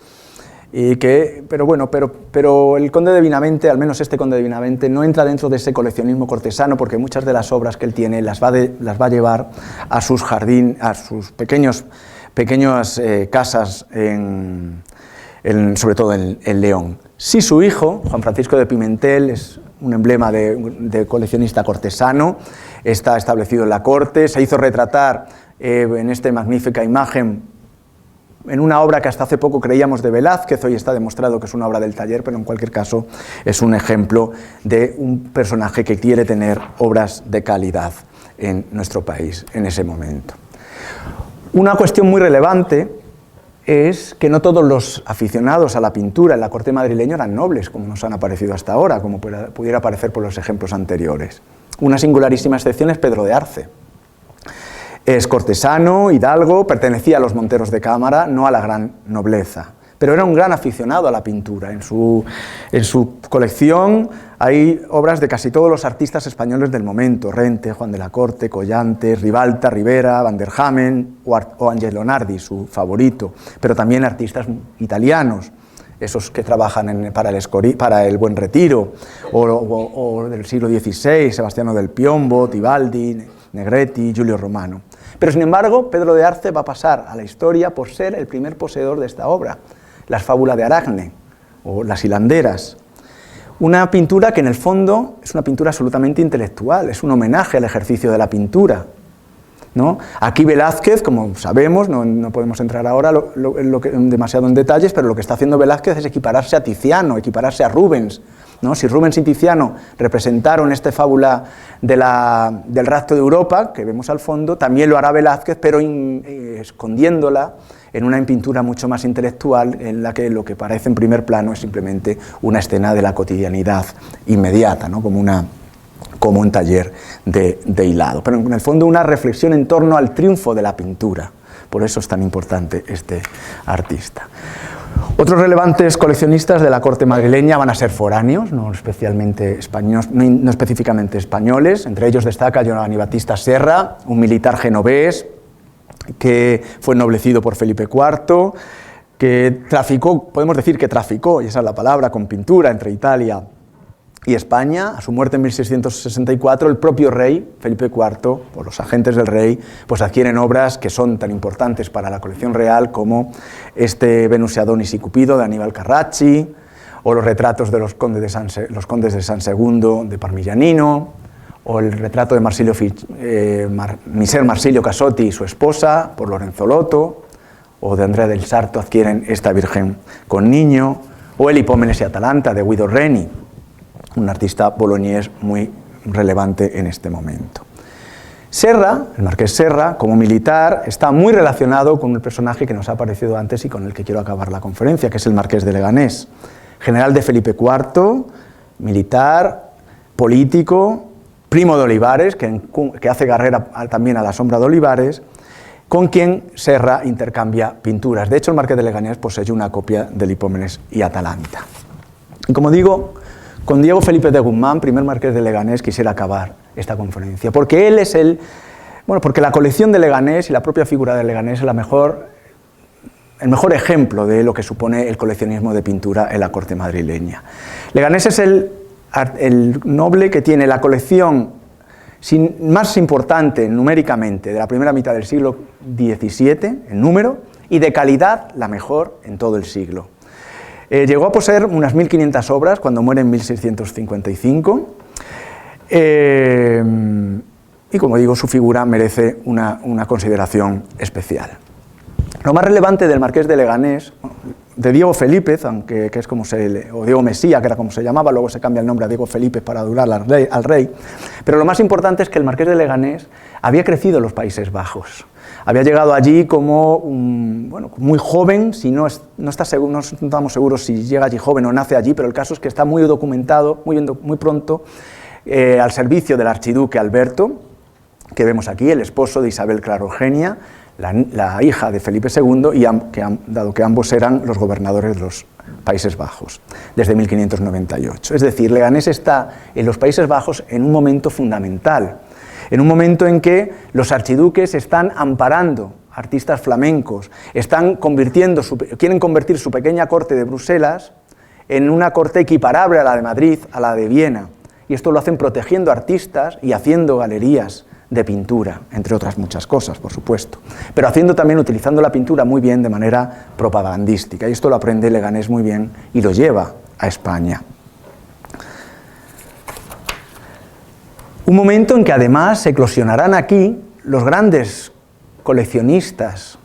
pero el conde de Vinamente, al menos este conde de Vinamente, no entra dentro de ese coleccionismo cortesano, porque muchas de las obras que él tiene las va a llevar a sus pequeñas casas, sobre todo en León. Sí, su hijo, Juan Francisco de Pimentel, es un emblema de coleccionista cortesano, está establecido en la corte, se hizo retratar en esta magnífica imagen en una obra que hasta hace poco creíamos de Velázquez. Hoy está demostrado que es una obra del taller, pero en cualquier caso es un ejemplo de un personaje que quiere tener obras de calidad en nuestro país en ese momento. Una cuestión muy relevante es que no todos los aficionados a la pintura en la corte madrileña eran nobles, como nos han aparecido hasta ahora, como pudiera parecer por los ejemplos anteriores. Una singularísima excepción es Pedro de Arce. Es cortesano, hidalgo, pertenecía a los monteros de cámara, no a la gran nobleza, pero era un gran aficionado a la pintura. En su colección hay obras de casi todos los artistas españoles del momento: Rente, Juan de la Corte, Collantes, Ribalta, Rivera, Van der Hamen o Angelo Nardi, su favorito, pero también artistas italianos, esos que trabajan para el Buen Retiro, o del siglo XVI, Sebastiano del Piombo, Tibaldi, Negretti, Giulio Romano. Pero sin embargo, Pedro de Arce va a pasar a la historia por ser el primer poseedor de esta obra, Las Fábulas de Aracne, o Las Hilanderas. Una pintura que en el fondo es una pintura absolutamente intelectual, es un homenaje al ejercicio de la pintura, ¿no? Aquí Velázquez, como sabemos, no podemos entrar ahora demasiado en detalles, pero lo que está haciendo Velázquez es equipararse a Tiziano, equipararse a Rubens, ¿no? Si Rubens y Tiziano representaron esta fábula del rapto de Europa, que vemos al fondo, también lo hará Velázquez, pero escondiéndola en una pintura mucho más intelectual, en la que lo que parece en primer plano es simplemente una escena de la cotidianidad inmediata, ¿no? Como un taller de hilado, pero en el fondo una reflexión en torno al triunfo de la pintura. Por eso es tan importante este artista. Otros relevantes coleccionistas de la corte madrileña van a ser foráneos, no específicamente españoles. Entre ellos destaca Giovanni Battista Serra, un militar genovés que fue ennoblecido por Felipe IV, que podemos decir que traficó, y esa es la palabra, con pintura entre Italia y España. A su muerte en 1664, el propio rey, Felipe IV, o los agentes del rey, pues adquieren obras que son tan importantes para la colección real como este Venus y Adonis y Cupido de Aníbal Carracci, o los retratos de los condes de San Segundo de Parmigianino, o el retrato de Miser Marsilio Casotti y su esposa por Lorenzo Lotto, o de Andrea del Sarto adquieren esta Virgen con niño, o el Hipómenes y Atalanta de Guido Reni, un artista boloñés muy relevante en este momento. Serra, el marqués Serra, como militar, está muy relacionado con el personaje que nos ha aparecido antes y con el que quiero acabar la conferencia, que es el marqués de Leganés, general de Felipe IV, militar, político, primo de Olivares, que hace carrera también a la sombra de Olivares, con quien Serra intercambia pinturas. De hecho, el marqués de Leganés posee una copia del Hipómenes y Atalanta. Y como digo, con Diego Felipe de Guzmán, primer marqués de Leganés, quisiera acabar esta conferencia, porque él es porque la colección de Leganés y la propia figura de Leganés es el mejor ejemplo de lo que supone el coleccionismo de pintura en la corte madrileña. Leganés es el noble que tiene la colección más importante numéricamente de la primera mitad del siglo XVII, en número, y de calidad la mejor en todo el siglo. Llegó a poseer unas 1.500 obras cuando muere en 1655, y como digo, su figura merece una consideración especial. Lo más relevante del marqués de Leganés, de Diego Felípez, que es o Diego Mesía, que era como se llamaba, luego se cambia el nombre a Diego Felípez para adular al rey, pero lo más importante es que el marqués de Leganés había crecido en los Países Bajos. Había llegado allí como muy joven, no estamos seguros si llega allí joven o nace allí, pero el caso es que está muy documentado, muy pronto, al servicio del archiduque Alberto, que vemos aquí, el esposo de Isabel Clara Eugenia, la hija de Felipe II, dado que ambos eran los gobernadores de los Países Bajos, desde 1598. Es decir, Leganés está en los Países Bajos en un momento fundamental, en un momento en que los archiduques están amparando artistas flamencos, quieren convertir su pequeña corte de Bruselas en una corte equiparable a la de Madrid, a la de Viena, y esto lo hacen protegiendo artistas y haciendo galerías de pintura, entre otras muchas cosas, por supuesto, pero utilizando la pintura muy bien de manera propagandística, y esto lo aprende Leganés muy bien y lo lleva a España. Un momento en que además eclosionarán aquí los grandes coleccionistas,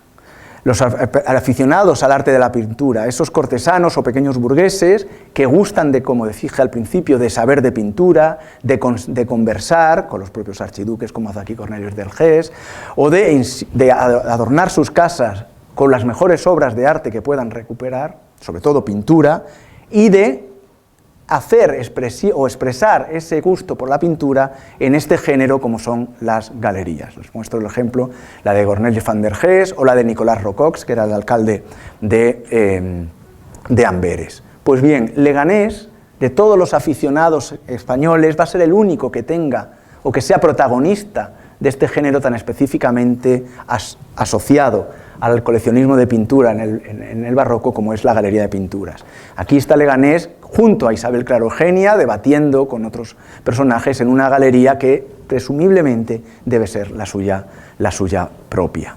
los aficionados al arte de la pintura, esos cortesanos o pequeños burgueses que gustan de, como dije al principio, de saber de pintura, de conversar con los propios archiduques como hace aquí Cornelius del Ges, o de adornar sus casas con las mejores obras de arte que puedan recuperar, sobre todo pintura, y de expresar ese gusto por la pintura en este género como son las galerías. Les muestro el ejemplo, la de Cornelius van der Ges o la de Nicolás Rocox, que era el alcalde de Amberes. Pues bien, Leganés, de todos los aficionados españoles, va a ser el único que tenga o que sea protagonista de este género tan específicamente asociado al coleccionismo de pintura en el barroco como es la Galería de Pinturas. Aquí está Leganés junto a Isabel Claro Eugenia debatiendo con otros personajes en una galería que presumiblemente debe ser la suya propia.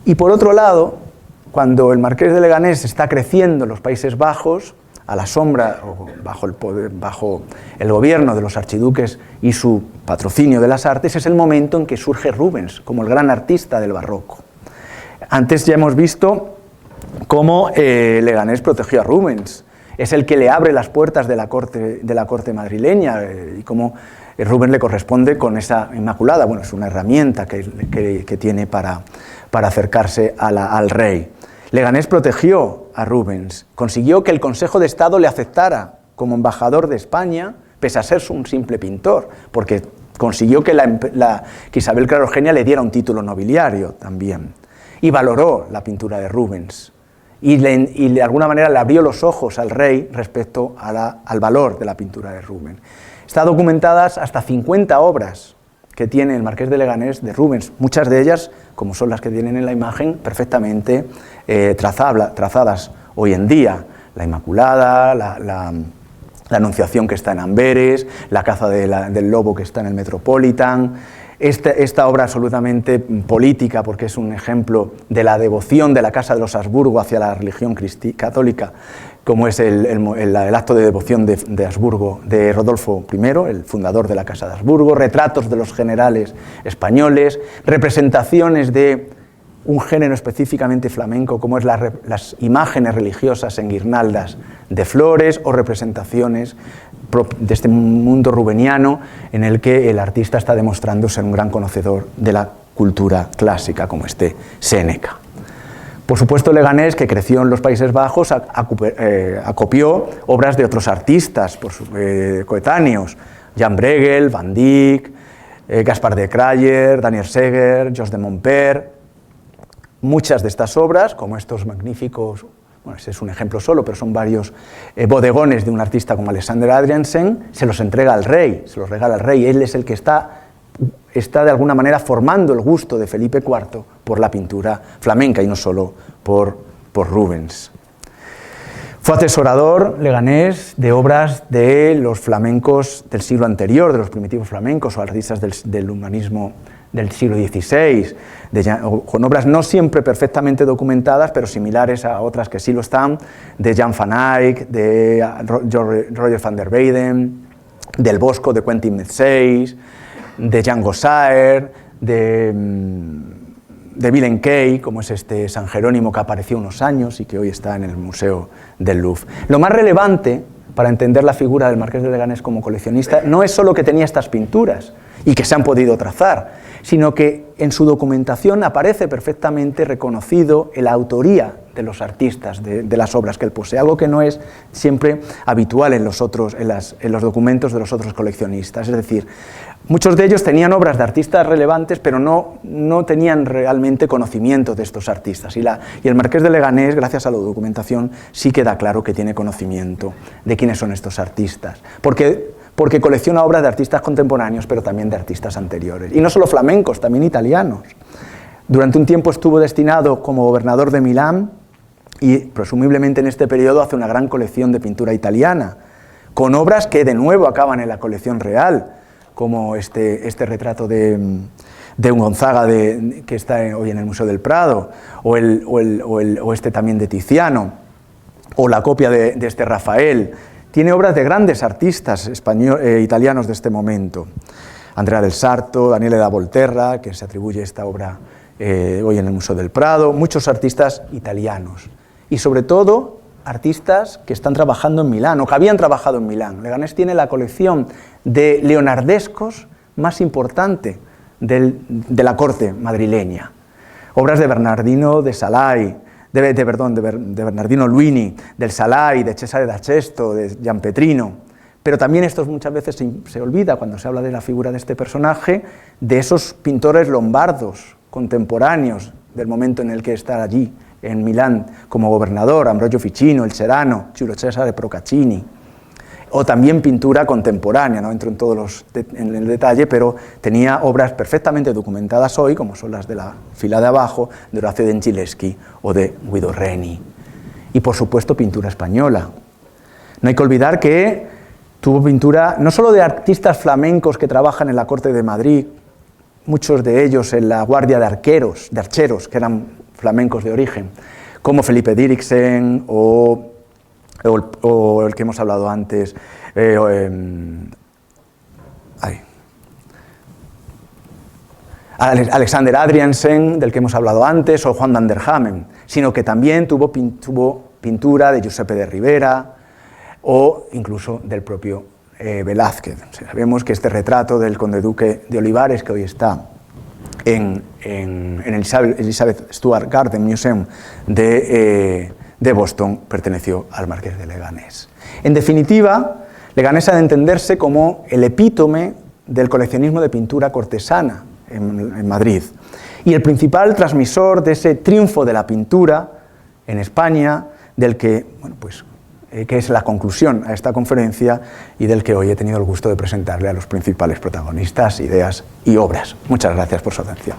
Y por otro lado, cuando el Marqués de Leganés está creciendo en los Países Bajos, a la sombra o bajo el gobierno de los archiduques y su patrocinio de las artes, es el momento en que surge Rubens como el gran artista del barroco. Antes ya hemos visto cómo Leganés protegió a Rubens, es el que le abre las puertas de la corte madrileña y cómo Rubens le corresponde con esa Inmaculada. Bueno, es una herramienta que tiene para acercarse al rey. Leganés protegió a Rubens, consiguió que el Consejo de Estado le aceptara como embajador de España, pese a ser un simple pintor, porque consiguió que Isabel Claro Eugenia le diera un título nobiliario también, y valoró la pintura de Rubens, y de alguna manera le abrió los ojos al rey respecto al valor de la pintura de Rubens. Están documentadas hasta 50 obras que tiene el Marqués de Leganés de Rubens, muchas de ellas, como son las que tienen en la imagen, perfectamente trazadas hoy en día. La Inmaculada, la Anunciación que está en Amberes, la caza del lobo que está en el Metropolitan. Esta obra absolutamente política, porque es un ejemplo de la devoción de la Casa de los Habsburgo hacia la religión católica, como es el acto de devoción de Habsburgo, de Rodolfo I, el fundador de la Casa de Habsburgo, retratos de los generales españoles, representaciones de un género específicamente flamenco, como es las imágenes religiosas en guirnaldas de flores, o representaciones de este mundo rubeniano en el que el artista está demostrando ser un gran conocedor de la cultura clásica, como Séneca. Por supuesto, Leganés, que creció en los Países Bajos, acopió obras de otros artistas coetáneos, Jan Bruegel, Van Dyck, Gaspar de Crayer, Daniel Seger, Jos de Montper. Muchas de estas obras, como estos magníficos, bueno, ese es un ejemplo solo, pero son varios bodegones de un artista como Alexander Adriansen, se los entrega al rey, se los regala al rey. Él es el que está de alguna manera formando el gusto de Felipe IV por la pintura flamenca y no solo por Rubens. Fue atesorador Leganés de obras de los flamencos del siglo anterior, de los primitivos flamencos o artistas del humanismo del siglo XVI, con obras no siempre perfectamente documentadas, pero similares a otras que sí lo están, de Jan van Eyck, de Roger van der Weyden, del Bosco de Quentin Metsys, de Jan Gossaer, de Willem Key, como es este San Jerónimo que apareció unos años y que hoy está en el Museo del Louvre. Lo más relevante para entender la figura del Marqués de Leganés como coleccionista no es solo que tenía estas pinturas y que se han podido trazar, sino que en su documentación aparece perfectamente reconocido la autoría de los artistas, de las obras que él posee, algo que no es siempre habitual en los documentos de los otros coleccionistas. Es decir, muchos de ellos tenían obras de artistas relevantes, pero no tenían realmente conocimiento de estos artistas. Y el Marqués de Leganés, gracias a la documentación, sí queda claro que tiene conocimiento de quiénes son estos artistas. Porque colecciona obras de artistas contemporáneos, pero también de artistas anteriores. Y no solo flamencos, también italianos. Durante un tiempo estuvo destinado como gobernador de Milán y presumiblemente en este periodo hace una gran colección de pintura italiana, con obras que de nuevo acaban en la colección real, como este retrato de un Gonzaga que está hoy en el Museo del Prado, o este también de Tiziano, o la copia de este Rafael. Tiene obras de grandes artistas italianos de este momento. Andrea del Sarto, Daniele da Volterra, que se atribuye esta obra hoy en el Museo del Prado, muchos artistas italianos. Y sobre todo, artistas que están trabajando en Milán, o que habían trabajado en Milán. Leganés tiene la colección de leonardescos más importante de la corte madrileña. Obras de Bernardino de Salai, de Bernardino Luini, del Salai, de Cesare d'Accesto, de Gianpetrino. Pero también esto muchas veces se olvida cuando se habla de la figura de este personaje, de esos pintores lombardos contemporáneos del momento en el que está allí, en Milán, como gobernador, Ambrogio Ficino, el Serrano, Giulio Cesare Procaccini, o también pintura contemporánea, no entro en el detalle, pero tenía obras perfectamente documentadas hoy, como son las de la fila de abajo, de Orazio de Gentileschi o de Guido Reni. Y por supuesto pintura española. No hay que olvidar que tuvo pintura no solo de artistas flamencos que trabajan en la corte de Madrid, muchos de ellos en la guardia de archeros, que eran flamencos de origen, como Felipe Diriksen o el que hemos hablado antes, Alexander Adriansen, del que hemos hablado antes, o Juan van der Hamen, sino que también tuvo pintura de Giuseppe de Rivera o incluso del propio Velázquez. Sabemos que este retrato del conde duque de Olivares, que hoy está en el Elizabeth Stuart Garden Museum de Boston, perteneció al Marqués de Leganés. En definitiva, Leganés ha de entenderse como el epítome del coleccionismo de pintura cortesana en Madrid y el principal transmisor de ese triunfo de la pintura en España, del que, que es la conclusión a esta conferencia y del que hoy he tenido el gusto de presentarle a los principales protagonistas, ideas y obras. Muchas gracias por su atención.